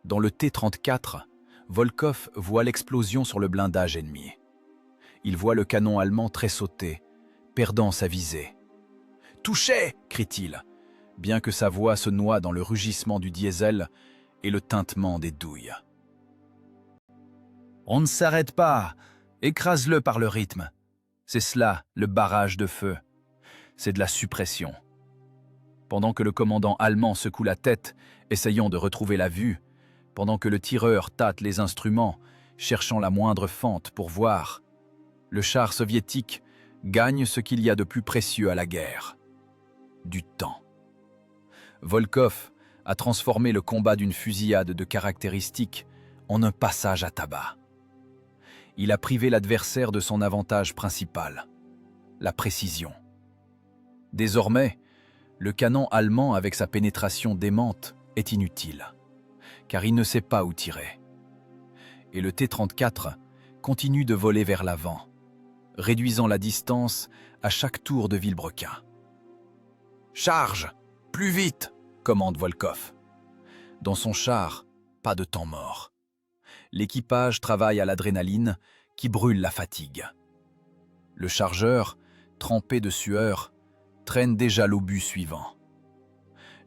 Dans le T-34, Volkov voit l'explosion sur le blindage ennemi. Il voit le canon allemand tressauter, perdant sa visée. « Touché !» crie-t-il, bien que sa voix se noie dans le rugissement du diesel et le tintement des douilles. « On ne s'arrête pas, écrase-le par le rythme. C'est cela, le barrage de feu. C'est de la suppression. » Pendant que le commandant allemand secoue la tête, essayant de retrouver la vue, pendant que le tireur tâte les instruments, cherchant la moindre fente pour voir, le char soviétique gagne ce qu'il y a de plus précieux à la guerre. Du temps. Volkov a transformé le combat d'une fusillade de caractéristiques en un passage à tabac. Il a privé l'adversaire de son avantage principal, la précision. Désormais, le canon allemand avec sa pénétration démente est inutile, car il ne sait pas où tirer. Et le T-34 continue de voler vers l'avant, réduisant la distance à chaque tour de vilebrequin. « Charge! Plus vite !» commande Volkov. Dans son char, pas de temps mort. L'équipage travaille à l'adrénaline qui brûle la fatigue. Le chargeur, trempé de sueur, traîne déjà l'obus suivant.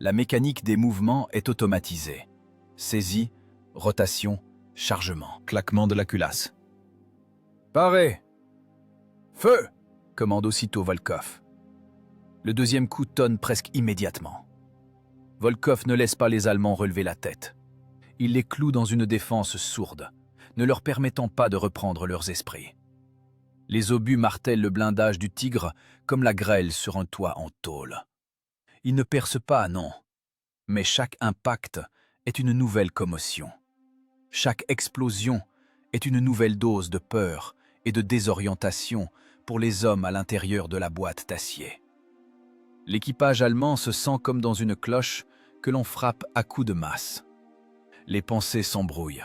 La mécanique des mouvements est automatisée. Saisie, rotation, chargement. Claquement de la culasse. « Paré !»« Feu !» commande aussitôt Volkov. Le deuxième coup tonne presque immédiatement. Volkov ne laisse pas les Allemands relever la tête. Il les cloue dans une défense sourde, ne leur permettant pas de reprendre leurs esprits. Les obus martèlent le blindage du Tigre comme la grêle sur un toit en tôle. Ils ne percent pas, non, mais chaque impact est une nouvelle commotion. Chaque explosion est une nouvelle dose de peur et de désorientation pour les hommes à l'intérieur de la boîte d'acier. L'équipage allemand se sent comme dans une cloche que l'on frappe à coups de masse. Les pensées s'embrouillent.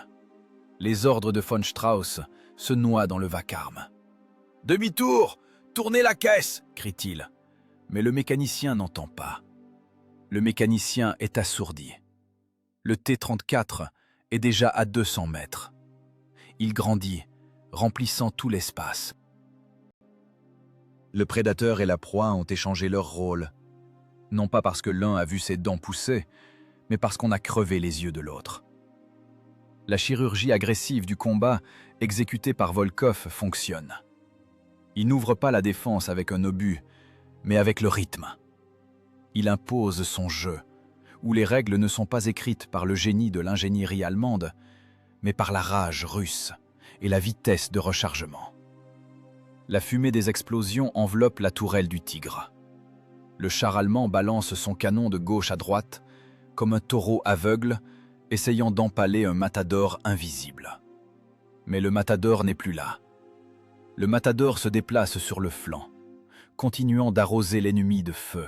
Les ordres de von Strauss se noient dans le vacarme. « Demi-tour! Tournez la caisse !» crie-t-il. Mais le mécanicien n'entend pas. Le mécanicien est assourdi. Le T-34 est déjà à 200 mètres. Il grandit, remplissant tout l'espace. Le prédateur et la proie ont échangé leur rôle, non pas parce que l'un a vu ses dents pousser, mais parce qu'on a crevé les yeux de l'autre. La chirurgie agressive du combat exécutée par Volkov fonctionne. Il n'ouvre pas la défense avec un obus, mais avec le rythme. Il impose son jeu, où les règles ne sont pas écrites par le génie de l'ingénierie allemande, mais par la rage russe et la vitesse de rechargement. La fumée des explosions enveloppe la tourelle du Tigre. Le char allemand balance son canon de gauche à droite, comme un taureau aveugle, essayant d'empaler un matador invisible. Mais le matador n'est plus là. Le matador se déplace sur le flanc, continuant d'arroser l'ennemi de feu,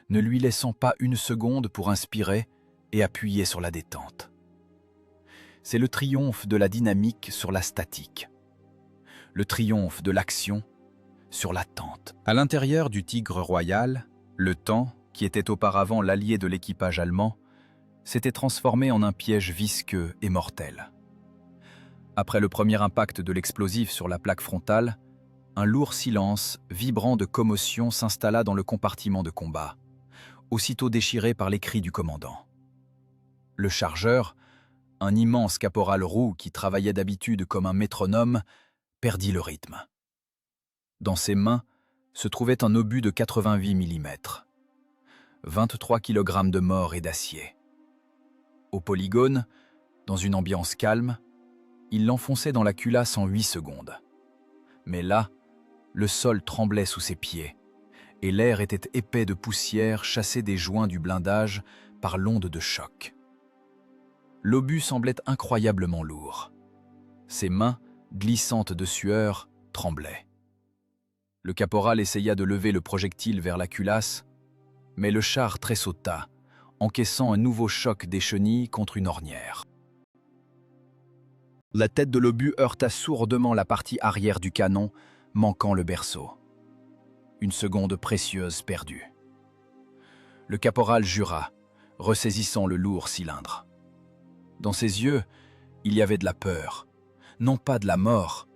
ne lui laissant pas une seconde pour inspirer et appuyer sur la détente. C'est le triomphe de la dynamique sur la statique, le triomphe de l'action sur l'attente. À l'intérieur du Tigre royal, le temps, qui était auparavant l'allié de l'équipage allemand, s'était transformé en un piège visqueux et mortel. Après le premier impact de l'explosif sur la plaque frontale, un lourd silence, vibrant de commotion, s'installa dans le compartiment de combat, aussitôt déchiré par les cris du commandant. Le chargeur, un immense caporal roux qui travaillait d'habitude comme un métronome, perdit le rythme. Dans ses mains se trouvait un obus de 88 mm, 23 kg de mort et d'acier. Au polygone, dans une ambiance calme, il l'enfonçait dans la culasse en 8 secondes. Mais là, le sol tremblait sous ses pieds, et l'air était épais de poussière chassée des joints du blindage par l'onde de choc. L'obus semblait incroyablement lourd. Ses mains, glissantes de sueur, tremblaient. Le caporal essaya de lever le projectile vers la culasse, mais le char tressauta, encaissant un nouveau choc des chenilles contre une ornière. La tête de l'obus heurta sourdement la partie arrière du canon, manquant le berceau. Une seconde précieuse perdue. Le caporal jura, ressaisissant le lourd cylindre. Dans ses yeux, il y avait de la peur, non pas de la mort,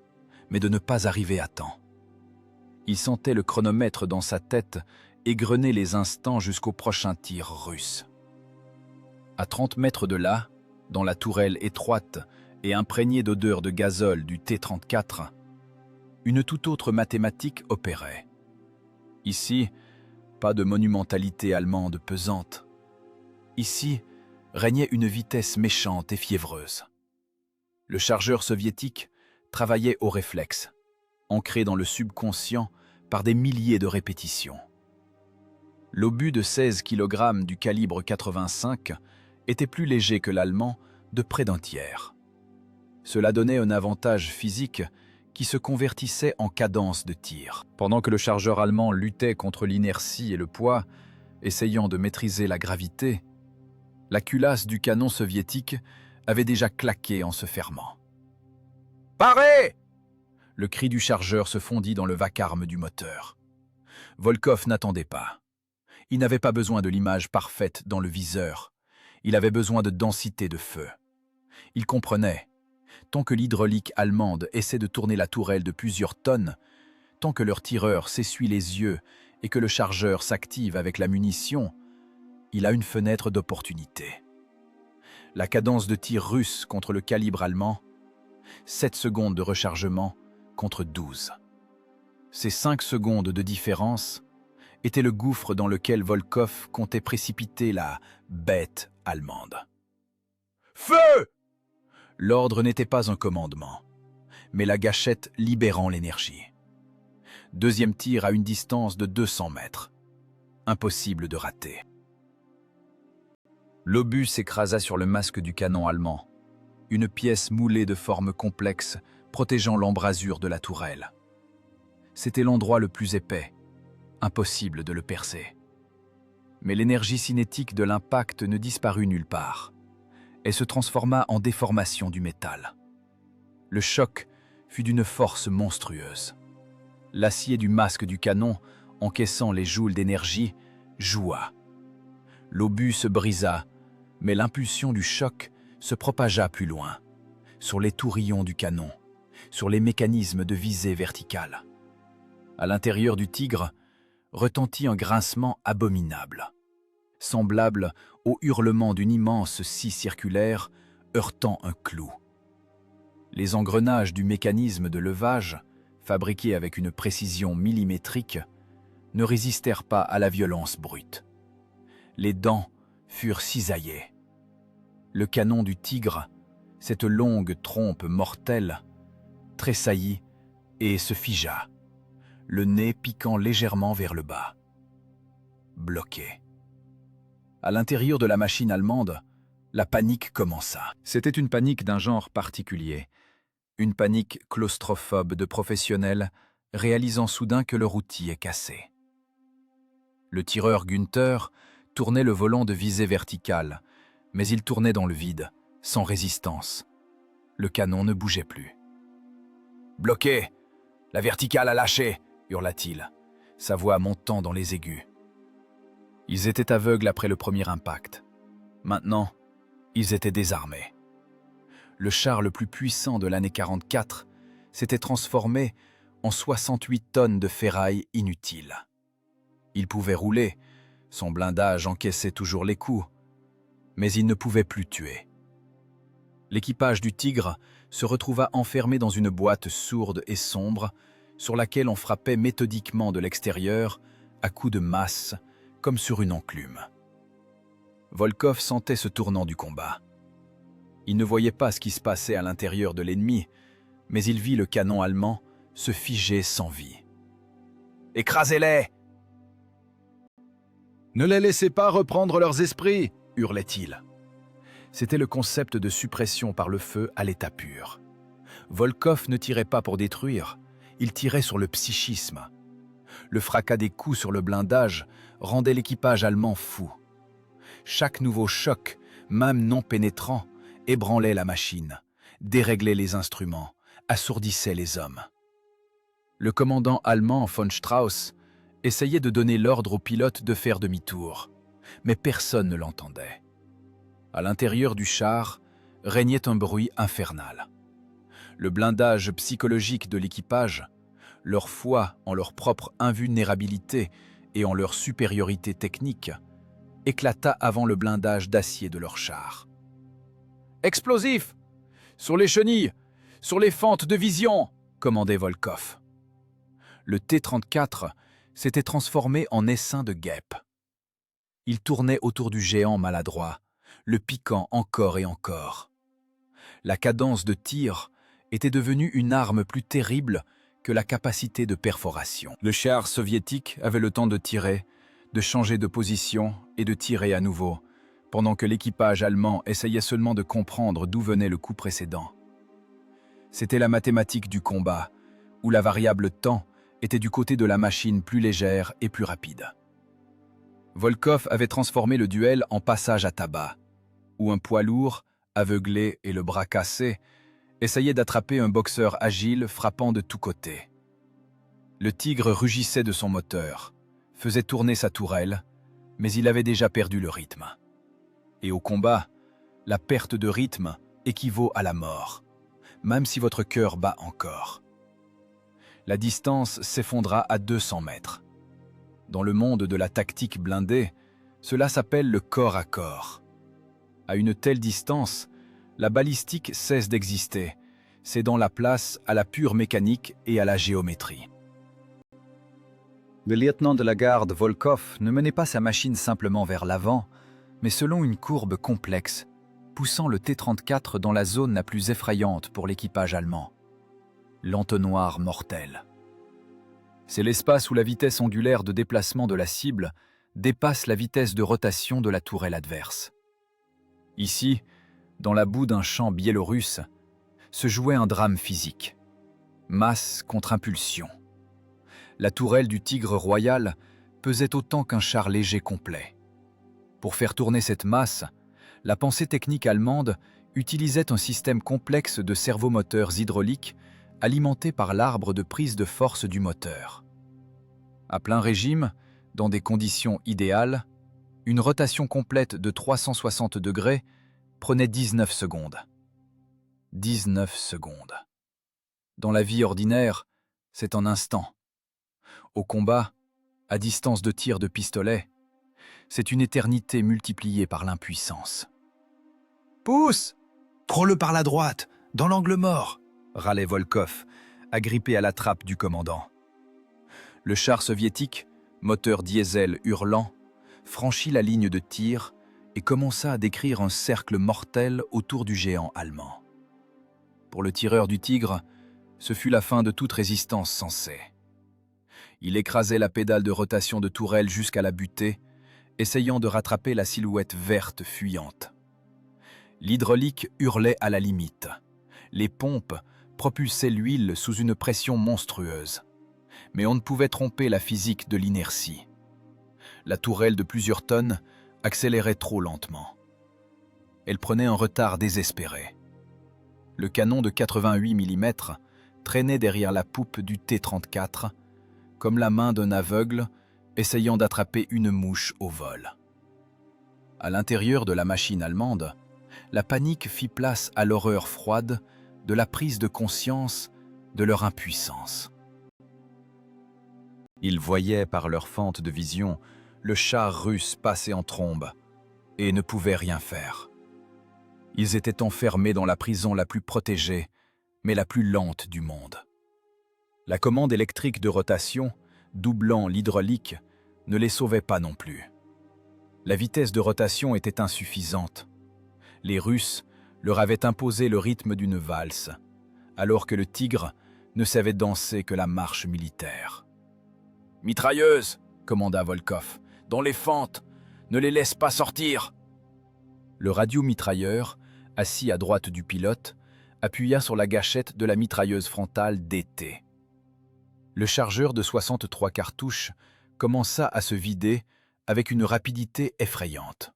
mais de ne pas arriver à temps. Il sentait le chronomètre dans sa tête égrener les instants jusqu'au prochain tir russe. À 30 mètres de là, dans la tourelle étroite et imprégnée d'odeur de gazole du T-34, une toute autre mathématique opérait. Ici, pas de monumentalité allemande pesante. Ici, régnait une vitesse méchante et fiévreuse. Le chargeur soviétique travaillait au réflexe, ancré dans le subconscient par des milliers de répétitions. L'obus de 16 kg du calibre 85 était plus léger que l'allemand de près d'un tiers. Cela donnait un avantage physique qui se convertissait en cadence de tir. Pendant que le chargeur allemand luttait contre l'inertie et le poids, essayant de maîtriser la gravité, la culasse du canon soviétique avait déjà claqué en se fermant. « Parez !» Le cri du chargeur se fondit dans le vacarme du moteur. Volkov n'attendait pas. Il n'avait pas besoin de l'image parfaite dans le viseur. Il avait besoin de densité de feu. Il comprenait. Tant que l'hydraulique allemande essaie de tourner la tourelle de plusieurs tonnes, tant que leur tireur s'essuie les yeux et que le chargeur s'active avec la munition, il a une fenêtre d'opportunité. La cadence de tir russe contre le calibre allemand, 7 secondes de rechargement contre 12. Ces 5 secondes de différence étaient le gouffre dans lequel Volkov comptait précipiter la bête allemande. Feu! L'ordre n'était pas un commandement, mais la gâchette libérant l'énergie. Deuxième tir à une distance de 200 mètres. Impossible de rater. L'obus s'écrasa sur le masque du canon allemand, une pièce moulée de forme complexe protégeant l'embrasure de la tourelle. C'était l'endroit le plus épais, impossible de le percer. Mais l'énergie cinétique de l'impact ne disparut nulle part. Elle se transforma en déformation du métal. Le choc fut d'une force monstrueuse. L'acier du masque du canon, encaissant les joules d'énergie, joua. L'obus se brisa, mais l'impulsion du choc se propagea plus loin, sur les tourillons du canon, sur les mécanismes de visée verticale. À l'intérieur du Tigre retentit un grincement abominable, semblable au hurlement d'une immense scie circulaire heurtant un clou. Les engrenages du mécanisme de levage, fabriqués avec une précision millimétrique, ne résistèrent pas à la violence brute. Les dents furent cisaillées. Le canon du Tigre, cette longue trompe mortelle, tressaillit et se figea, le nez piquant légèrement vers le bas. Bloqué. À l'intérieur de la machine allemande, la panique commença. C'était une panique d'un genre particulier, une panique claustrophobe de professionnels réalisant soudain que leur outil est cassé. Le tireur Günther tournait le volant de visée verticale, mais il tournait dans le vide, sans résistance. Le canon ne bougeait plus. « Bloqué! La verticale a lâché !» hurla-t-il, sa voix montant dans les aigus. Ils étaient aveugles après le premier impact. Maintenant, ils étaient désarmés. Le char le plus puissant de l'année 44 s'était transformé en 68 tonnes de ferraille inutiles. Il pouvait rouler, son blindage encaissait toujours les coups, mais il ne pouvait plus tuer. L'équipage du Tigre se retrouva enfermé dans une boîte sourde et sombre sur laquelle on frappait méthodiquement de l'extérieur à coups de masse, comme sur une enclume. Volkov sentait ce tournant du combat. Il ne voyait pas ce qui se passait à l'intérieur de l'ennemi, mais il vit le canon allemand se figer sans vie. « Écrasez-les !»« Ne les laissez pas reprendre leurs esprits !» hurlait-il. C'était le concept de suppression par le feu à l'état pur. Volkov ne tirait pas pour détruire, il tirait sur le psychisme. Le fracas des coups sur le blindage rendait l'équipage allemand fou. Chaque nouveau choc, même non pénétrant, ébranlait la machine, déréglait les instruments, assourdissait les hommes. Le commandant allemand von Strauss essayait de donner l'ordre aux pilotes de faire demi-tour, mais personne ne l'entendait. À l'intérieur du char régnait un bruit infernal. Le blindage psychologique de l'équipage, leur foi en leur propre invulnérabilité et en leur supériorité technique, éclata avant le blindage d'acier de leur char. « Explosif! Sur les chenilles! Sur les fentes de vision !» commandait Volkov. Le T-34 s'était transformé en essaim de guêpes. Il tournait autour du géant maladroit, le piquant encore et encore. La cadence de tir était devenue une arme plus terrible que la capacité de perforation. Le char soviétique avait le temps de tirer, de changer de position et de tirer à nouveau, pendant que l'équipage allemand essayait seulement de comprendre d'où venait le coup précédent. C'était la mathématique du combat, où la variable temps était du côté de la machine plus légère et plus rapide. Volkov avait transformé le duel en passage à tabac, où un poids lourd, aveuglé et le bras cassé, essayait d'attraper un boxeur agile frappant de tous côtés. Le Tigre rugissait de son moteur, faisait tourner sa tourelle, mais il avait déjà perdu le rythme. Et au combat, la perte de rythme équivaut à la mort, même si votre cœur bat encore. La distance s'effondra à 200 mètres. Dans le monde de la tactique blindée, cela s'appelle le corps à corps. À une telle distance, la balistique cesse d'exister, cédant la place à la pure mécanique et à la géométrie. Le lieutenant de la garde Volkov ne menait pas sa machine simplement vers l'avant, mais selon une courbe complexe, poussant le T-34 dans la zone la plus effrayante pour l'équipage allemand, l'entonnoir mortel. C'est l'espace où la vitesse angulaire de déplacement de la cible dépasse la vitesse de rotation de la tourelle adverse. Ici, dans la boue d'un champ biélorusse, se jouait un drame physique. Masse contre impulsion. La tourelle du Tigre royal pesait autant qu'un char léger complet. Pour faire tourner cette masse, la pensée technique allemande utilisait un système complexe de servomoteurs hydrauliques alimentés par l'arbre de prise de force du moteur. À plein régime, dans des conditions idéales, une rotation complète de 360 degrés prenait 19 secondes. 19 secondes. Dans la vie ordinaire, c'est un instant. Au combat, à distance de tir de pistolet, c'est une éternité multipliée par l'impuissance. « Pousse! Prends-le par la droite, dans l'angle mort !» râlait Volkov, agrippé à la trappe du commandant. Le char soviétique, moteur diesel hurlant, franchit la ligne de tir et commença à décrire un cercle mortel autour du géant allemand. Pour le tireur du Tigre, ce fut la fin de toute résistance sensée. Il écrasait la pédale de rotation de tourelle jusqu'à la butée, essayant de rattraper la silhouette verte fuyante. L'hydraulique hurlait à la limite. Les pompes propulsaient l'huile sous une pression monstrueuse. Mais on ne pouvait tromper la physique de l'inertie. La tourelle de plusieurs tonnes accélérait trop lentement. Elle prenait un retard désespéré. Le canon de 88 mm traînait derrière la poupe du T-34, comme la main d'un aveugle essayant d'attraper une mouche au vol. À l'intérieur de la machine allemande, la panique fit place à l'horreur froide de la prise de conscience de leur impuissance. Ils voyaient par leur fente de vision le char russe passer en trombe et ne pouvaient rien faire. Ils étaient enfermés dans la prison la plus protégée, mais la plus lente du monde. La commande électrique de rotation, doublant l'hydraulique, ne les sauvait pas non plus. La vitesse de rotation était insuffisante. Les Russes leur avaient imposé le rythme d'une valse, alors que le Tigre ne savait danser que la marche militaire. « Mitrailleuse !» commanda Volkov. « Dans les fentes, ne les laisse pas sortir !» Le radiomitrailleur, assis à droite du pilote, appuya sur la gâchette de la mitrailleuse frontale DT. Le chargeur de 63 cartouches commença à se vider avec une rapidité effrayante.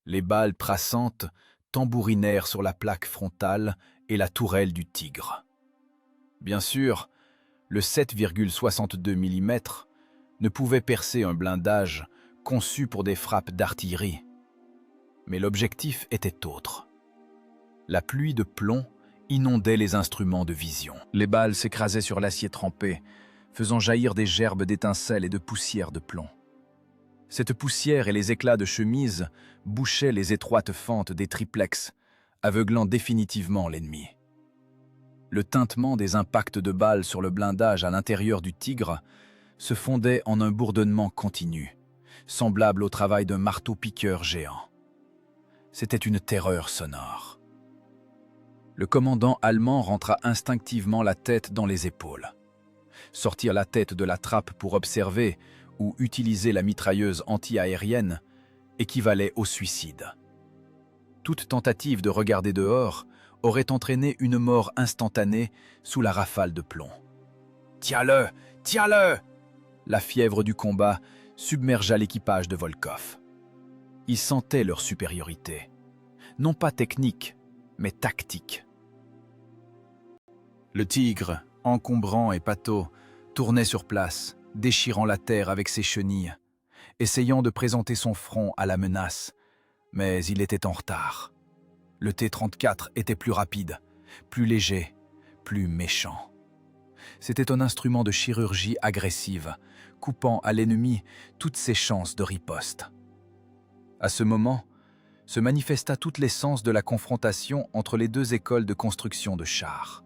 Les balles traçantes tambourinèrent sur la plaque frontale et la tourelle du Tigre. Bien sûr, le 7,62 mm ne pouvait percer un blindage conçu pour des frappes d'artillerie. Mais l'objectif était autre. La pluie de plomb inondait les instruments de vision. Les balles s'écrasaient sur l'acier trempé, faisant jaillir des gerbes d'étincelles et de poussière de plomb. Cette poussière et les éclats de chemise bouchaient les étroites fentes des triplex, aveuglant définitivement l'ennemi. Le tintement des impacts de balles sur le blindage à l'intérieur du Tigre se fondait en un bourdonnement continu, semblable au travail d'un marteau-piqueur géant. C'était une terreur sonore. Le commandant allemand rentra instinctivement la tête dans les épaules. Sortir la tête de la trappe pour observer ou utiliser la mitrailleuse anti-aérienne équivalait au suicide. Toute tentative de regarder dehors aurait entraîné une mort instantanée sous la rafale de plomb. « Tiens-le! Tiens-le » La fièvre du combat submergea l'équipage de Volkov. Ils sentaient leur supériorité, non pas technique, mais tactique. Le Tigre, encombrant et pâteau, tournait sur place, déchirant la terre avec ses chenilles, essayant de présenter son front à la menace, mais il était en retard. Le T-34 était plus rapide, plus léger, plus méchant. C'était un instrument de chirurgie agressive, coupant à l'ennemi toutes ses chances de riposte. À ce moment, se manifesta toute l'essence de la confrontation entre les deux écoles de construction de chars.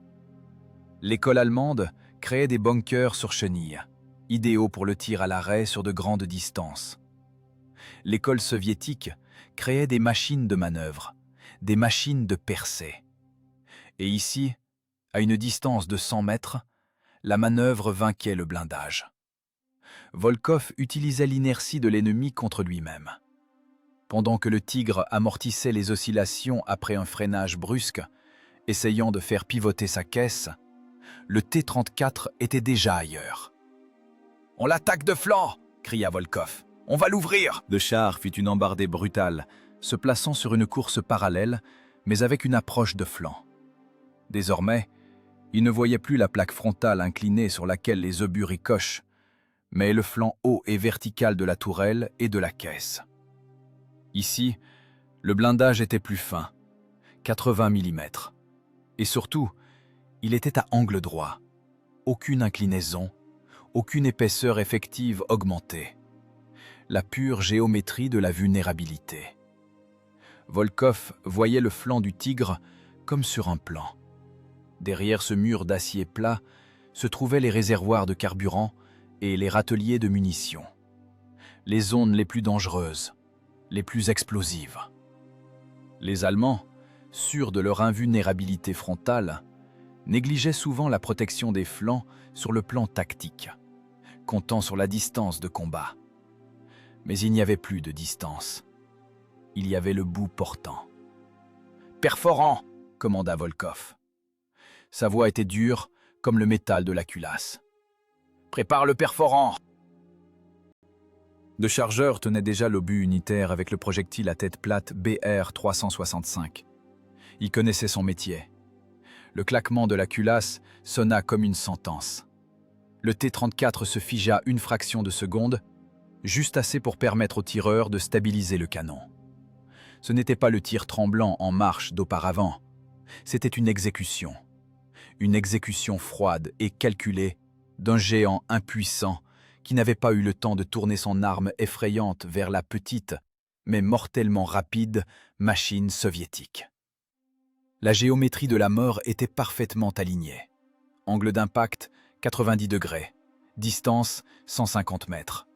L'école allemande créait des bunkers sur chenilles, idéaux pour le tir à l'arrêt sur de grandes distances. L'école soviétique créait des machines de manœuvre, des machines de percée. Et ici, à une distance de 100 mètres, la manœuvre vainquait le blindage. Volkov utilisait l'inertie de l'ennemi contre lui-même. Pendant que le Tigre amortissait les oscillations après un freinage brusque, essayant de faire pivoter sa caisse, le T-34 était déjà ailleurs. « On l'attaque de flanc !» cria Volkov. « On va l'ouvrir !» Le char fit une embardée brutale, se plaçant sur une course parallèle, mais avec une approche de flanc. Désormais, il ne voyait plus la plaque frontale inclinée sur laquelle les obus ricochent, mais le flanc haut et vertical de la tourelle et de la caisse. Ici, le blindage était plus fin, 80 mm. Et surtout, il était à angle droit. Aucune inclinaison, aucune épaisseur effective augmentée. La pure géométrie de la vulnérabilité. Volkov voyait le flanc du Tigre comme sur un plan. Derrière ce mur d'acier plat se trouvaient les réservoirs de carburant et les râteliers de munitions. Les zones les plus dangereuses, les plus explosives. Les Allemands, sûrs de leur invulnérabilité frontale, négligeaient souvent la protection des flancs sur le plan tactique, comptant sur la distance de combat. Mais il n'y avait plus de distance. Il y avait le bout portant. « Perforant !» commanda Volkov. Sa voix était dure comme le métal de la culasse. « Prépare le perforant !» Le chargeur tenait déjà l'obus unitaire avec le projectile à tête plate BR-365. Il connaissait son métier. Le claquement de la culasse sonna comme une sentence. Le T-34 se figea une fraction de seconde, juste assez pour permettre au tireur de stabiliser le canon. Ce n'était pas le tir tremblant en marche d'auparavant, c'était une exécution froide et calculée d'un géant impuissant qui n'avait pas eu le temps de tourner son arme effrayante vers la petite, mais mortellement rapide, machine soviétique. La géométrie de la mort était parfaitement alignée. Angle d'impact, 90 degrés. Distance, 150 mètres.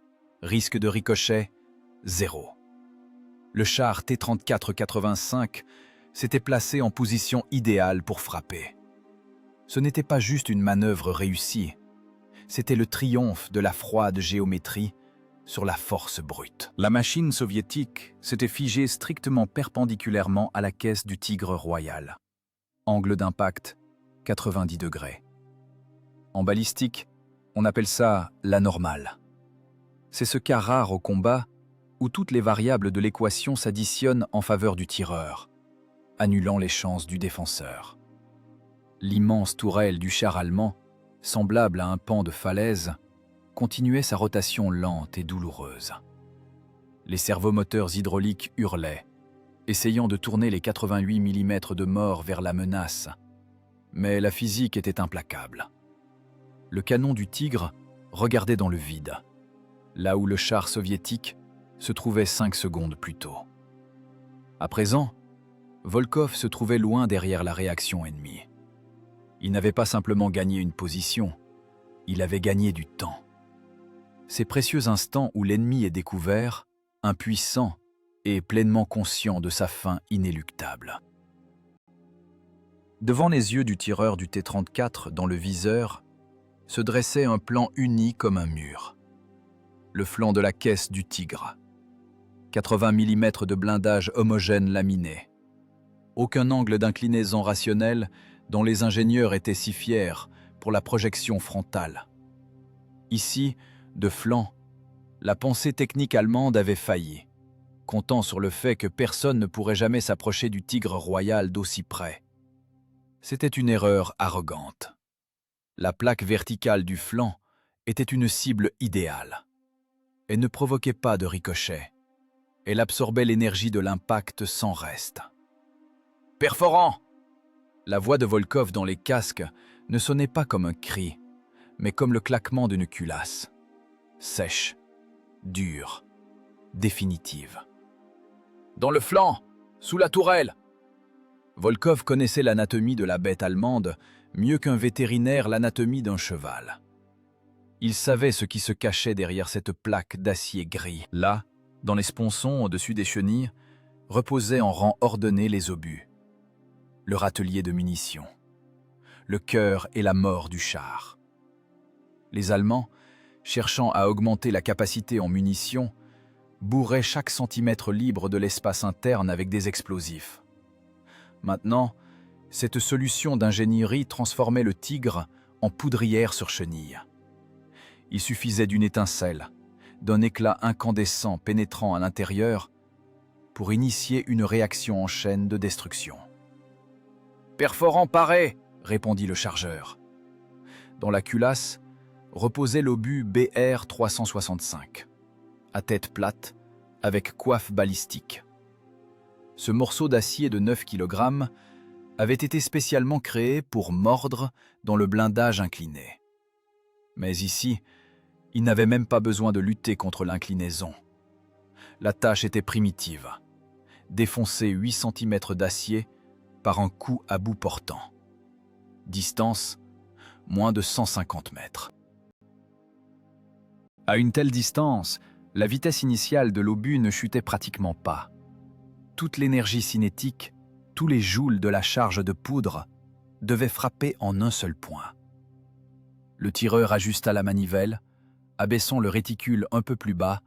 Risque de ricochet, 0. Le char T-34-85 s'était placé en position idéale pour frapper. Ce n'était pas juste une manœuvre réussie, c'était le triomphe de la froide géométrie sur la force brute. La machine soviétique s'était figée strictement perpendiculairement à la caisse du Tigre royal. Angle d'impact, 90 degrés. En balistique, on appelle ça la normale. C'est ce cas rare au combat où toutes les variables de l'équation s'additionnent en faveur du tireur, annulant les chances du défenseur. L'immense tourelle du char allemand, semblable à un pan de falaise, continuait sa rotation lente et douloureuse. Les servomoteurs hydrauliques hurlaient, essayant de tourner les 88 mm de mort vers la menace, mais la physique était implacable. Le canon du Tigre regardait dans le vide, là où le char soviétique se trouvait 5 secondes plus tôt. À présent, Volkov se trouvait loin derrière la réaction ennemie. Il n'avait pas simplement gagné une position, il avait gagné du temps. Ces précieux instants où l'ennemi est découvert, impuissant et pleinement conscient de sa fin inéluctable. Devant les yeux du tireur du T-34 dans le viseur, se dressait un plan uni comme un mur. Le flanc de la caisse du Tigre. 80 mm de blindage homogène laminé. Aucun angle d'inclinaison rationnelle dont les ingénieurs étaient si fiers pour la projection frontale. Ici, de flanc, la pensée technique allemande avait failli, comptant sur le fait que personne ne pourrait jamais s'approcher du Tigre royal d'aussi près. C'était une erreur arrogante. La plaque verticale du flanc était une cible idéale. Elle ne provoquait pas de ricochet. Elle absorbait l'énergie de l'impact sans reste. « Perforant !» La voix de Volkov dans les casques ne sonnait pas comme un cri, mais comme le claquement d'une culasse. Sèche, dure, définitive. « Dans le flanc, sous la tourelle !» Volkov connaissait l'anatomie de la bête allemande mieux qu'un vétérinaire l'anatomie d'un cheval. Il savait ce qui se cachait derrière cette plaque d'acier gris. Là, dans les sponsons au-dessus des chenilles, reposaient en rang ordonné les obus. Le râtelier de munitions. Le cœur et la mort du char. Les Allemands, cherchant à augmenter la capacité en munitions, bourraient chaque centimètre libre de l'espace interne avec des explosifs. Maintenant, cette solution d'ingénierie transformait le Tigre en poudrière sur chenille. Il suffisait d'une étincelle, d'un éclat incandescent pénétrant à l'intérieur pour initier une réaction en chaîne de destruction. « Perforant paré !» répondit le chargeur. Dans la culasse reposait l'obus BR-365, à tête plate, avec coiffe balistique. Ce morceau d'acier de 9 kg avait été spécialement créé pour mordre dans le blindage incliné. Mais ici, Il n'avait même pas besoin de lutter contre l'inclinaison. La tâche était primitive. Défoncer 8 cm d'acier par un coup à bout portant. Distance, moins de 150 mètres. À une telle distance, la vitesse initiale de l'obus ne chutait pratiquement pas. Toute l'énergie cinétique, tous les joules de la charge de poudre, devaient frapper en un seul point. Le tireur ajusta la manivelle, abaissant le réticule un peu plus bas,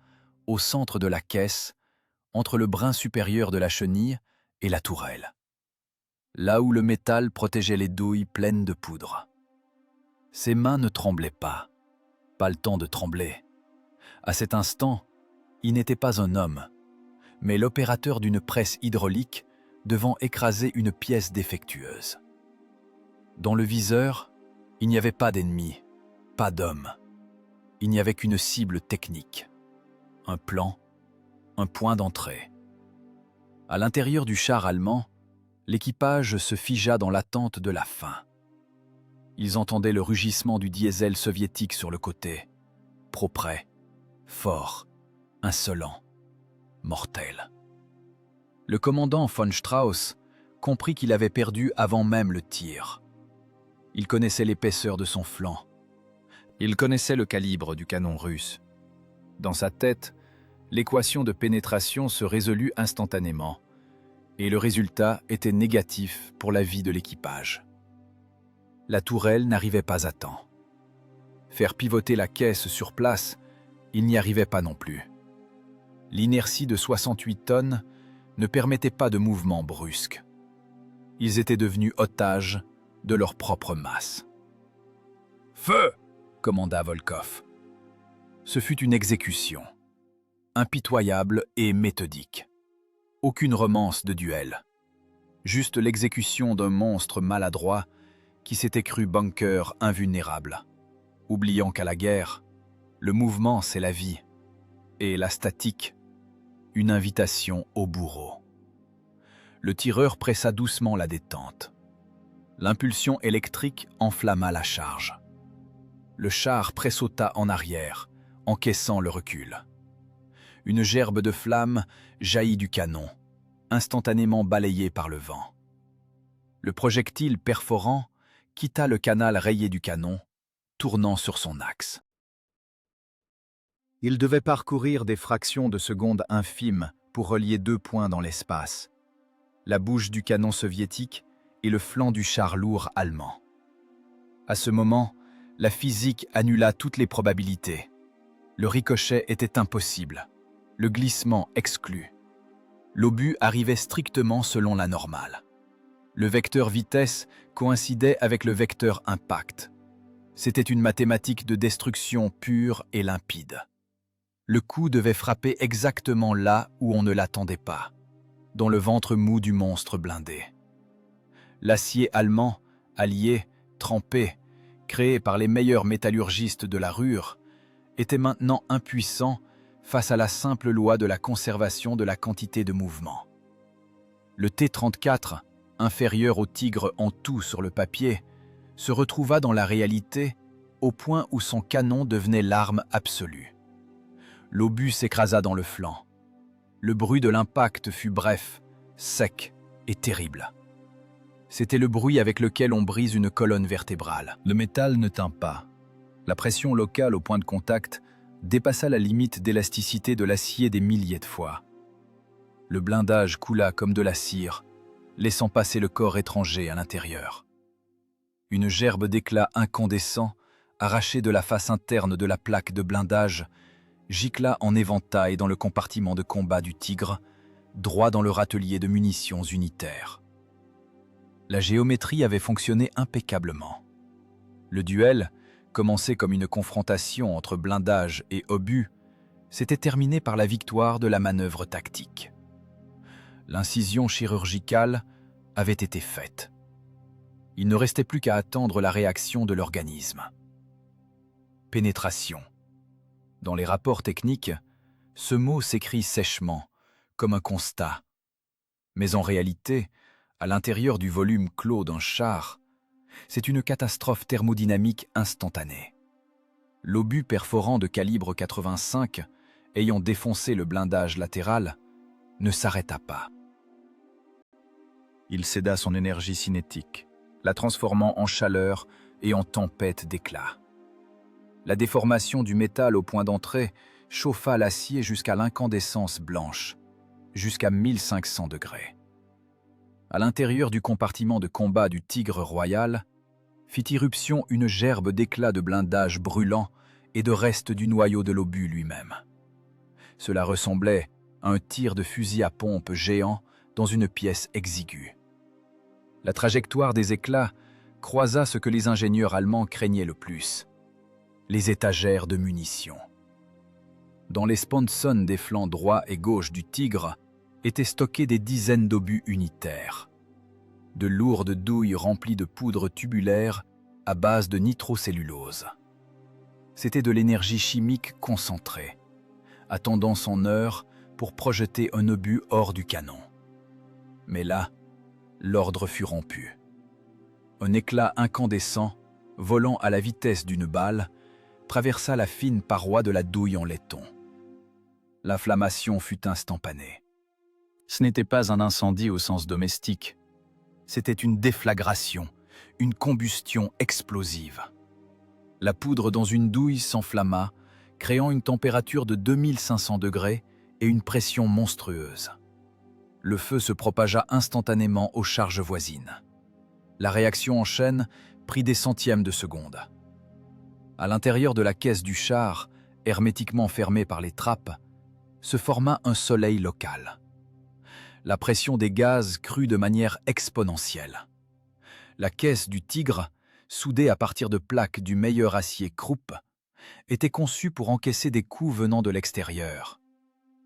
au centre de la caisse, entre le brin supérieur de la chenille et la tourelle. Là où le métal protégeait les douilles pleines de poudre. Ses mains ne tremblaient pas. Pas le temps de trembler. À cet instant, il n'était pas un homme, mais l'opérateur d'une presse hydraulique devant écraser une pièce défectueuse. Dans le viseur, il n'y avait pas d'ennemi, pas d'homme. Il n'y avait qu'une cible technique. Un plan, un point d'entrée. À l'intérieur du char allemand, l'équipage se figea dans l'attente de la fin. Ils entendaient le rugissement du diesel soviétique sur le côté, propret, fort, insolent, mortel. Le commandant von Strauss comprit qu'il avait perdu avant même le tir. Il connaissait l'épaisseur de son flanc. Il connaissait le calibre du canon russe. Dans sa tête, l'équation de pénétration se résolut instantanément, et le résultat était négatif pour la vie de l'équipage. La tourelle n'arrivait pas à temps. Faire pivoter la caisse sur place, il n'y arrivait pas non plus. L'inertie de 68 tonnes ne permettait pas de mouvement brusque. Ils étaient devenus otages de leur propre masse. « Feu !» commanda Volkov. Ce fut une exécution, impitoyable et méthodique. Aucune romance de duel. Juste l'exécution d'un monstre maladroit qui s'était cru bunker invulnérable, oubliant qu'à la guerre, le mouvement c'est la vie, et la statique, une invitation au bourreau. Le tireur pressa doucement la détente. L'impulsion électrique enflamma la charge. Le char pressauta en arrière, encaissant le recul. Une gerbe de flammes jaillit du canon, instantanément balayée par le vent. Le projectile perforant quitta le canal rayé du canon, tournant sur son axe. Il devait parcourir des fractions de secondes infimes pour relier 2 points dans l'espace, la bouche du canon soviétique et le flanc du char lourd allemand. À ce moment, la physique annula toutes les probabilités. Le ricochet était impossible, le glissement exclu. L'obus arrivait strictement selon la normale. Le vecteur vitesse coïncidait avec le vecteur impact. C'était une mathématique de destruction pure et limpide. Le coup devait frapper exactement là où on ne l'attendait pas, dans le ventre mou du monstre blindé. L'acier allemand, allié, trempé, créé par les meilleurs métallurgistes de la Ruhr, était maintenant impuissant face à la simple loi de la conservation de la quantité de mouvement. Le T-34, inférieur au Tigre en tout sur le papier, se retrouva dans la réalité au point où son canon devenait l'arme absolue. L'obus s'écrasa dans le flanc. Le bruit de l'impact fut bref, sec et terrible. C'était le bruit avec lequel on brise une colonne vertébrale. Le métal ne tint pas. La pression locale au point de contact dépassa la limite d'élasticité de l'acier des milliers de fois. Le blindage coula comme de la cire, laissant passer le corps étranger à l'intérieur. Une gerbe d'éclats incandescents, arrachée de la face interne de la plaque de blindage, gicla en éventail dans le compartiment de combat du Tigre, droit dans le râtelier de munitions unitaires. La géométrie avait fonctionné impeccablement. Le duel, commencé comme une confrontation entre blindage et obus, s'était terminé par la victoire de la manœuvre tactique. L'incision chirurgicale avait été faite. Il ne restait plus qu'à attendre la réaction de l'organisme. Pénétration. Dans les rapports techniques, ce mot s'écrit sèchement, comme un constat. Mais en réalité, à l'intérieur du volume clos d'un char, c'est une catastrophe thermodynamique instantanée. L'obus perforant de calibre 85, ayant défoncé le blindage latéral, ne s'arrêta pas. Il céda son énergie cinétique, la transformant en chaleur et en tempête d'éclats. La déformation du métal au point d'entrée chauffa l'acier jusqu'à l'incandescence blanche, jusqu'à 1500 degrés. À l'intérieur du compartiment de combat du Tigre Royal, fit irruption une gerbe d'éclats de blindage brûlant et de restes du noyau de l'obus lui-même. Cela ressemblait à un tir de fusil à pompe géant dans une pièce exiguë. La trajectoire des éclats croisa ce que les ingénieurs allemands craignaient le plus, les étagères de munitions. Dans les sponsons des flancs droit et gauche du Tigre étaient stockés des dizaines d'obus unitaires, de lourdes douilles remplies de poudre tubulaire à base de nitrocellulose. C'était de l'énergie chimique concentrée, attendant son heure pour projeter un obus hors du canon. Mais là, l'ordre fut rompu. Un éclat incandescent, volant à la vitesse d'une balle, traversa la fine paroi de la douille en laiton. L'inflammation fut instantanée. Ce n'était pas un incendie au sens domestique. C'était une déflagration, une combustion explosive. La poudre dans une douille s'enflamma, créant une température de 2500 degrés et une pression monstrueuse. Le feu se propagea instantanément aux charges voisines. La réaction en chaîne prit des centièmes de seconde. À l'intérieur de la caisse du char, hermétiquement fermée par les trappes, se forma un soleil local. La pression des gaz crut de manière exponentielle. La caisse du Tigre, soudée à partir de plaques du meilleur acier Krupp, était conçue pour encaisser des coups venant de l'extérieur.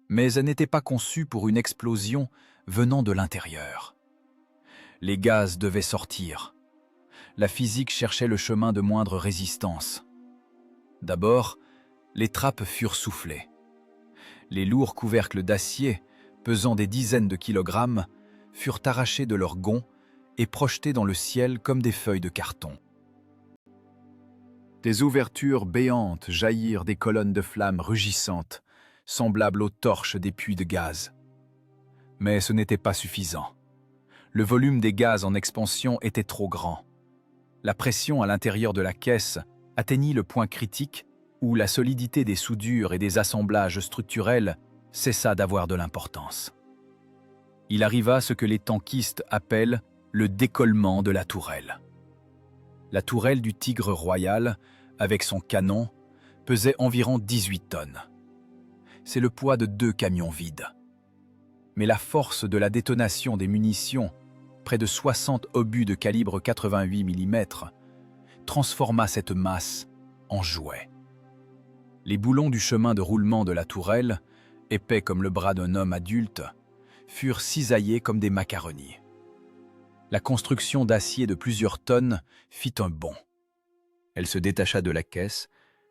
Mais elle n'était pas conçue pour une explosion venant de l'intérieur. Les gaz devaient sortir. La physique cherchait le chemin de moindre résistance. D'abord, les trappes furent soufflées. Les lourds couvercles d'acier, pesant des dizaines de kilogrammes, furent arrachés de leurs gonds et projetés dans le ciel comme des feuilles de carton. Des ouvertures béantes jaillirent des colonnes de flammes rugissantes, semblables aux torches des puits de gaz. Mais ce n'était pas suffisant. Le volume des gaz en expansion était trop grand. La pression à l'intérieur de la caisse atteignit le point critique où la solidité des soudures et des assemblages structurels cessa d'avoir de l'importance. Il arriva ce que les tankistes appellent le décollement de la tourelle. La tourelle du Tigre Royal, avec son canon, pesait environ 18 tonnes. C'est le poids de 2 camions vides. Mais la force de la détonation des munitions, près de 60 obus de calibre 88 mm, transforma cette masse en jouet. Les boulons du chemin de roulement de la tourelle, épais comme le bras d'un homme adulte, furent cisaillés comme des macaronis. La construction d'acier de plusieurs tonnes fit un bond. Elle se détacha de la caisse,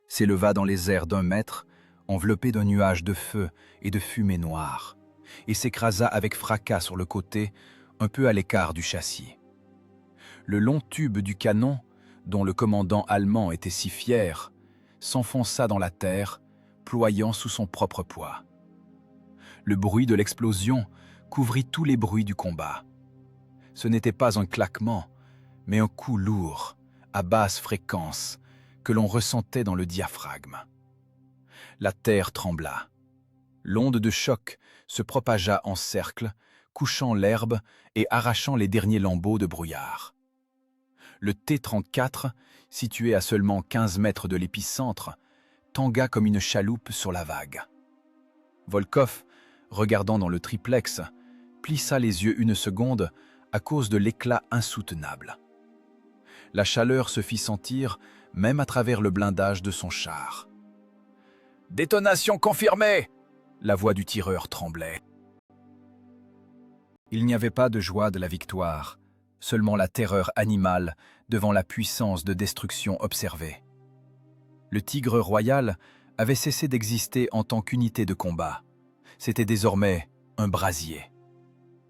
s'éleva dans les airs d'1 mètre, enveloppée d'un nuage de feu et de fumée noire, et s'écrasa avec fracas sur le côté, un peu à l'écart du châssis. Le long tube du canon, dont le commandant allemand était si fier, s'enfonça dans la terre, ployant sous son propre poids. Le bruit de l'explosion couvrit tous les bruits du combat. Ce n'était pas un claquement, mais un coup lourd, à basse fréquence, que l'on ressentait dans le diaphragme. La terre trembla. L'onde de choc se propagea en cercle, couchant l'herbe et arrachant les derniers lambeaux de brouillard. Le T-34, situé à seulement 15 mètres de l'épicentre, tangua comme une chaloupe sur la vague. Volkov, regardant dans le triplex, plissa les yeux une seconde à cause de l'éclat insoutenable. La chaleur se fit sentir même à travers le blindage de son char. « Détonation confirmée !» La voix du tireur tremblait. Il n'y avait pas de joie de la victoire, seulement la terreur animale devant la puissance de destruction observée. Le Tigre Royal avait cessé d'exister en tant qu'unité de combat. C'était désormais un brasier.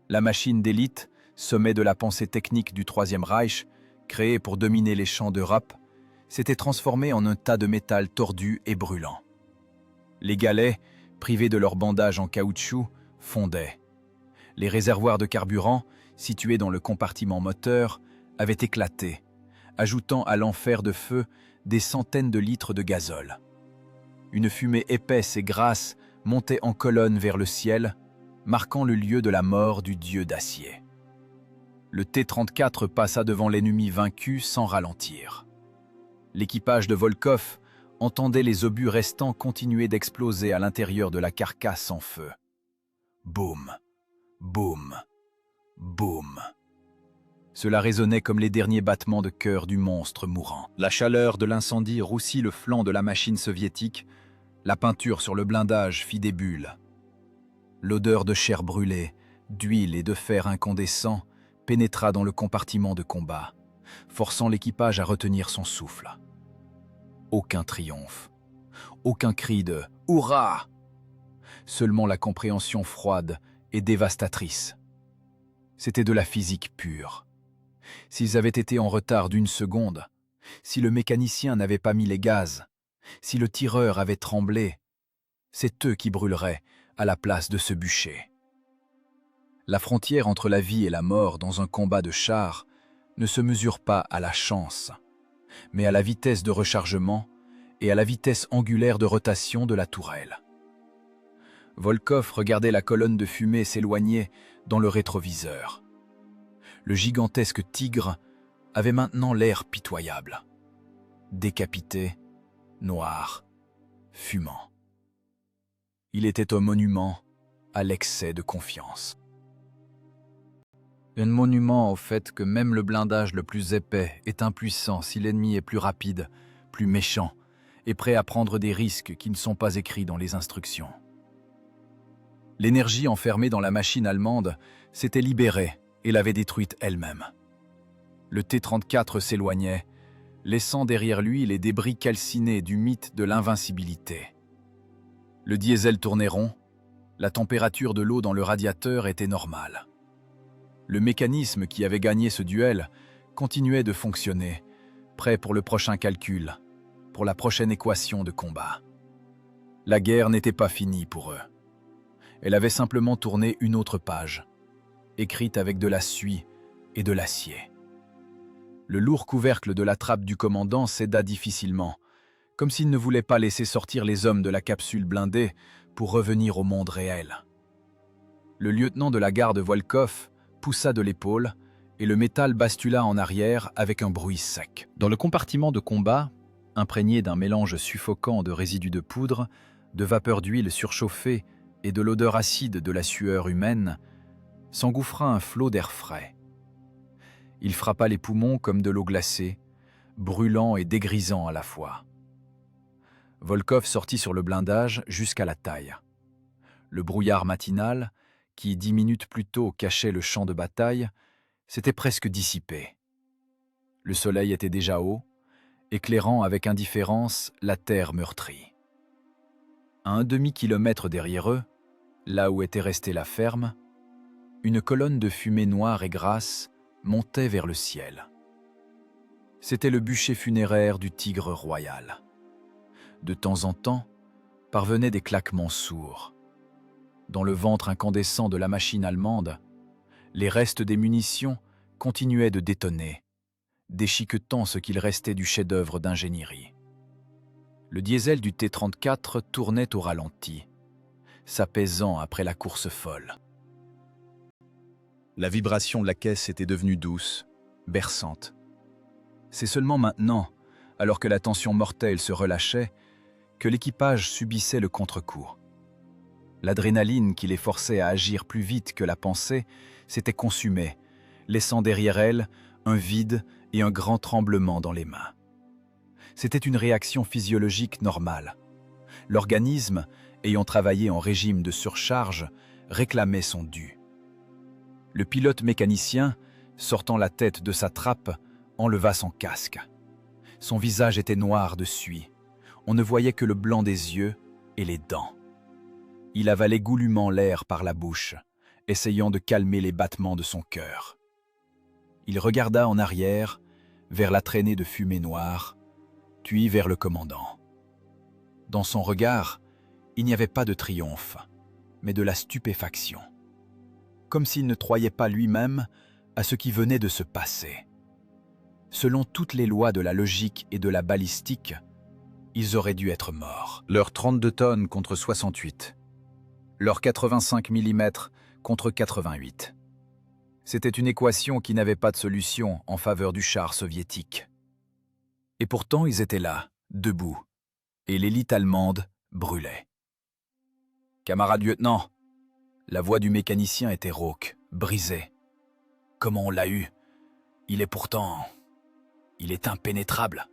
La machine d'élite, sommet de la pensée technique du Troisième Reich, créée pour dominer les champs d'Europe, s'était transformé en un tas de métal tordu et brûlant. Les galets, privés de leur bandage en caoutchouc, fondaient. Les réservoirs de carburant, situés dans le compartiment moteur, avaient éclaté, ajoutant à l'enfer de feu des centaines de litres de gazole. Une fumée épaisse et grasse montait en colonne vers le ciel, marquant le lieu de la mort du dieu d'acier. Le T-34 passa devant l'ennemi vaincu sans ralentir. L'équipage de Volkov entendait les obus restants continuer d'exploser à l'intérieur de la carcasse en feu. Boum, boum, boum. Cela résonnait comme les derniers battements de cœur du monstre mourant. La chaleur de l'incendie roussit le flanc de la machine soviétique. La peinture sur le blindage fit des bulles. L'odeur de chair brûlée, d'huile et de fer incandescent pénétra dans le compartiment de combat, forçant l'équipage à retenir son souffle. Aucun triomphe, aucun cri de « Hurrah !» Seulement la compréhension froide et dévastatrice. C'était de la physique pure. S'ils avaient été en retard d'1 seconde, si le mécanicien n'avait pas mis les gaz, si le tireur avait tremblé, c'est eux qui brûleraient à la place de ce bûcher. La frontière entre la vie et la mort dans un combat de chars ne se mesure pas à la chance, mais à la vitesse de rechargement et à la vitesse angulaire de rotation de la tourelle. Volkov regardait la colonne de fumée s'éloigner dans le rétroviseur. Le gigantesque tigre avait maintenant l'air pitoyable. Décapité, noir, fumant. Il était un monument à l'excès de confiance. Un monument au fait que même le blindage le plus épais est impuissant si l'ennemi est plus rapide, plus méchant et prêt à prendre des risques qui ne sont pas écrits dans les instructions. L'énergie enfermée dans la machine allemande s'était libérée et l'avait détruite elle-même. Le T-34 s'éloignait, laissant derrière lui les débris calcinés du mythe de l'invincibilité. Le diesel tournait rond, la température de l'eau dans le radiateur était normale. Le mécanisme qui avait gagné ce duel continuait de fonctionner, prêt pour le prochain calcul, pour la prochaine équation de combat. La guerre n'était pas finie pour eux. Elle avait simplement tourné une autre page, écrite avec de la suie et de l'acier. Le lourd couvercle de la trappe du commandant céda difficilement, comme s'il ne voulait pas laisser sortir les hommes de la capsule blindée pour revenir au monde réel. Le lieutenant de la garde Volkov poussa de l'épaule et le métal bascula en arrière avec un bruit sec. Dans le compartiment de combat, imprégné d'un mélange suffocant de résidus de poudre, de vapeur d'huile surchauffée et de l'odeur acide de la sueur humaine, s'engouffra un flot d'air frais. Il frappa les poumons comme de l'eau glacée, brûlant et dégrisant à la fois. Volkov sortit sur le blindage jusqu'à la taille. Le brouillard matinal, qui 10 minutes plus tôt cachait le champ de bataille, s'était presque dissipé. Le soleil était déjà haut, éclairant avec indifférence la terre meurtrie. À un demi-kilomètre derrière eux, là où était restée la ferme, une colonne de fumée noire et grasse montait vers le ciel. C'était le bûcher funéraire du tigre royal. De temps en temps, parvenaient des claquements sourds. Dans le ventre incandescent de la machine allemande, les restes des munitions continuaient de détonner, déchiquetant ce qu'il restait du chef-d'œuvre d'ingénierie. Le diesel du T-34 tournait au ralenti, s'apaisant après la course folle. La vibration de la caisse était devenue douce, berçante. C'est seulement maintenant, alors que la tension mortelle se relâchait, que l'équipage subissait le contre-coup. L'adrénaline qui les forçait à agir plus vite que la pensée s'était consumée, laissant derrière elle un vide et un grand tremblement dans les mains. C'était une réaction physiologique normale. L'organisme, ayant travaillé en régime de surcharge, réclamait son dû. Le pilote mécanicien, sortant la tête de sa trappe, enleva son casque. Son visage était noir de suie. On ne voyait que le blanc des yeux et les dents. Il avalait goulûment l'air par la bouche, essayant de calmer les battements de son cœur. Il regarda en arrière, vers la traînée de fumée noire, puis vers le commandant. Dans son regard, il n'y avait pas de triomphe, mais de la stupéfaction, comme s'il ne croyait pas lui-même à ce qui venait de se passer. Selon toutes les lois de la logique et de la balistique, ils auraient dû être morts. Leurs 32 tonnes contre 68. Leurs 85 mm contre 88. C'était une équation qui n'avait pas de solution en faveur du char soviétique. Et pourtant, ils étaient là, debout, et l'élite allemande brûlait. « Camarade lieutenant !» La voix du mécanicien était rauque, brisée. « Comment on l'a eu? Il est impénétrable. »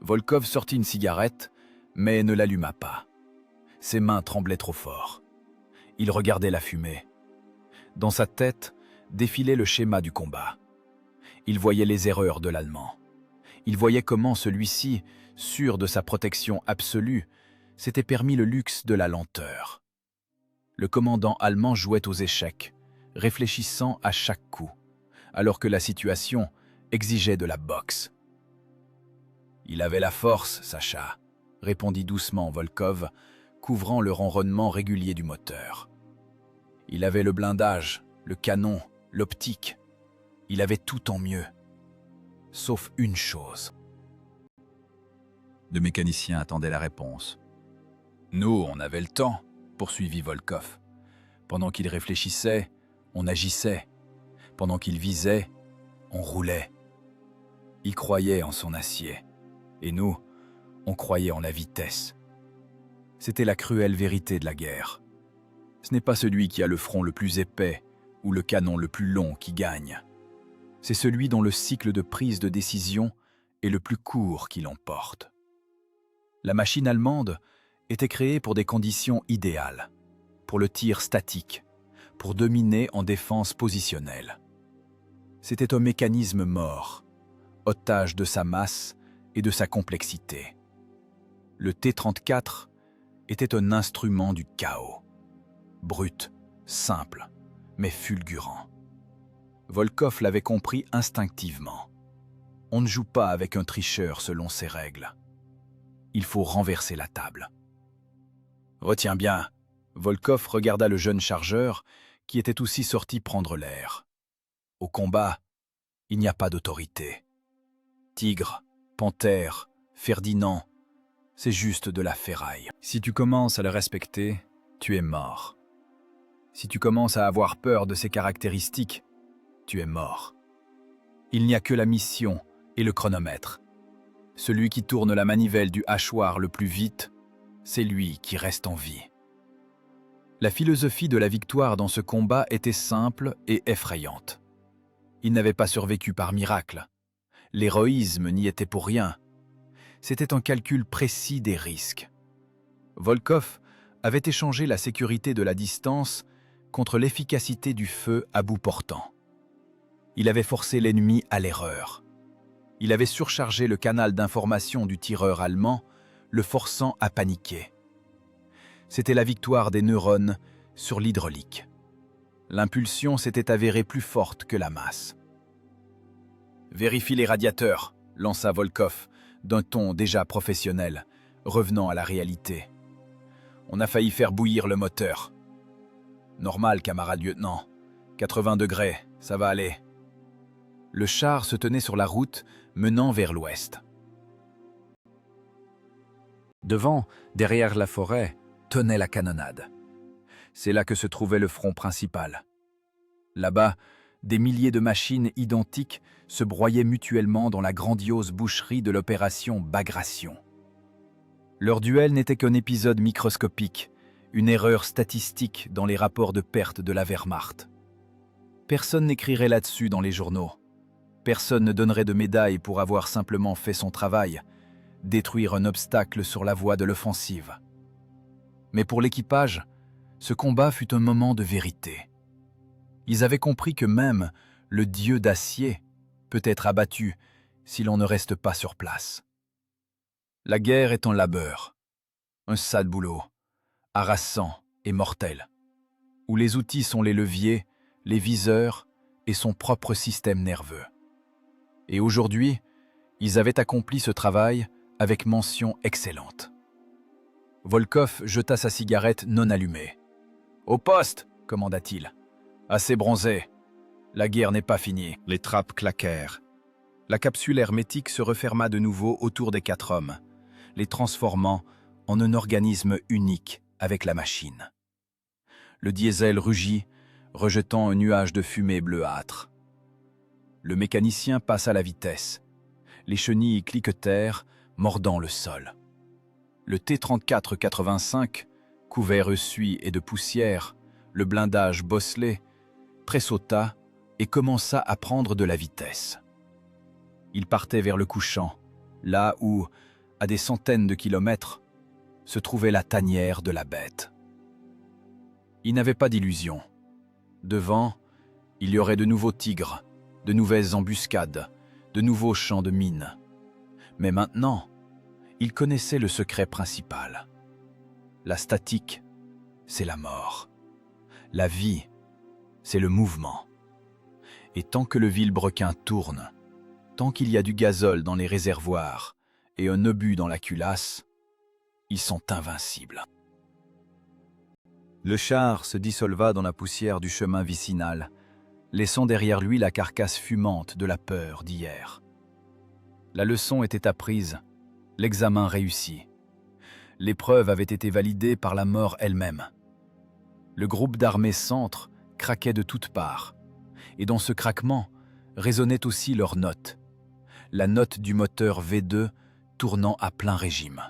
Volkov sortit une cigarette, mais ne l'alluma pas. Ses mains tremblaient trop fort. Il regardait la fumée. Dans sa tête défilait le schéma du combat. Il voyait les erreurs de l'Allemand. Il voyait comment celui-ci, sûr de sa protection absolue, s'était permis le luxe de la lenteur. Le commandant allemand jouait aux échecs, réfléchissant à chaque coup, alors que la situation exigeait de la boxe. « Il avait la force, Sacha », répondit doucement Volkov, couvrant le ronronnement régulier du moteur. « Il avait le blindage, le canon, l'optique. Il avait tout en mieux. Sauf une chose. » Le mécanicien attendait la réponse. « Nous, on avait le temps », poursuivit Volkov. « Pendant qu'il réfléchissait, on agissait. Pendant qu'il visait, on roulait. Il croyait en son acier. Et nous, on croyait en la vitesse. C'était la cruelle vérité de la guerre. Ce n'est pas celui qui a le front le plus épais ou le canon le plus long qui gagne. C'est celui dont le cycle de prise de décision est le plus court qui l'emporte. La machine allemande était créée pour des conditions idéales, pour le tir statique, pour dominer en défense positionnelle. C'était un mécanisme mort, otage de sa masse et de sa complexité. Le T-34 était un instrument du chaos, brut, simple, mais fulgurant. Volkov l'avait compris instinctivement. On ne joue pas avec un tricheur selon ses règles. Il faut renverser la table. Retiens bien, Volkov regarda le jeune chargeur qui était aussi sorti prendre l'air. Au combat, il n'y a pas d'autorité. Tigre, panthère, Ferdinand, c'est juste de la ferraille. Si tu commences à le respecter, tu es mort. Si tu commences à avoir peur de ses caractéristiques, tu es mort. Il n'y a que la mission et le chronomètre. Celui qui tourne la manivelle du hachoir le plus vite, c'est lui qui reste en vie. La philosophie de la victoire dans ce combat était simple et effrayante. Il n'avait pas survécu par miracle. L'héroïsme n'y était pour rien. C'était un calcul précis des risques. Volkov avait échangé la sécurité de la distance contre l'efficacité du feu à bout portant. Il avait forcé l'ennemi à l'erreur. Il avait surchargé le canal d'information du tireur allemand, le forçant à paniquer. C'était la victoire des neurones sur l'hydraulique. L'impulsion s'était avérée plus forte que la masse. « Vérifie les radiateurs », lança Volkov, d'un ton déjà professionnel, revenant à la réalité. « On a failli faire bouillir le moteur. »« Normal, camarade lieutenant. 80 degrés, ça va aller. » Le char se tenait sur la route menant vers l'ouest. Devant, derrière la forêt, tenait la canonnade. C'est là que se trouvait le front principal. Là-bas, des milliers de machines identiques se broyaient mutuellement dans la grandiose boucherie de l'opération Bagration. Leur duel n'était qu'un épisode microscopique, une erreur statistique dans les rapports de perte de la Wehrmacht. Personne n'écrirait là-dessus dans les journaux. Personne ne donnerait de médaille pour avoir simplement fait son travail, détruire un obstacle sur la voie de l'offensive. Mais pour l'équipage, ce combat fut un moment de vérité. Ils avaient compris que même le dieu d'acier peut être abattu si l'on ne reste pas sur place. La guerre est un labeur, un sale boulot, harassant et mortel, où les outils sont les leviers, les viseurs et son propre système nerveux. Et aujourd'hui, ils avaient accompli ce travail avec mention excellente. Volkov jeta sa cigarette non allumée. « Au poste !» commanda-t-il. « Assez bronzé. La guerre n'est pas finie. » Les trappes claquèrent. La capsule hermétique se referma de nouveau autour des 4 hommes, les transformant en un organisme unique avec la machine. Le diesel rugit, rejetant un nuage de fumée bleuâtre. Le mécanicien passa la vitesse. Les chenilles cliquetèrent, mordant le sol. Le T-34-85, couvert suie et de poussière, le blindage bosselé, tressauta et commença à prendre de la vitesse. Il partait vers le couchant, là où, à des centaines de kilomètres, se trouvait la tanière de la bête. Il n'avait pas d'illusion. Devant, il y aurait de nouveaux tigres, de nouvelles embuscades, de nouveaux champs de mines. Mais maintenant, il connaissait le secret principal. La statique, c'est la mort. La vie, c'est le mouvement. Et tant que le vilebrequin tourne, tant qu'il y a du gazole dans les réservoirs et un obus dans la culasse, ils sont invincibles. Le char se dissolva dans la poussière du chemin vicinal, laissant derrière lui la carcasse fumante de la peur d'hier. La leçon était apprise, l'examen réussi. L'épreuve avait été validée par la mort elle-même. Le groupe d'armée centre craquait de toutes parts, et dans ce craquement résonnait aussi leur note, la note du moteur V2 tournant à plein régime.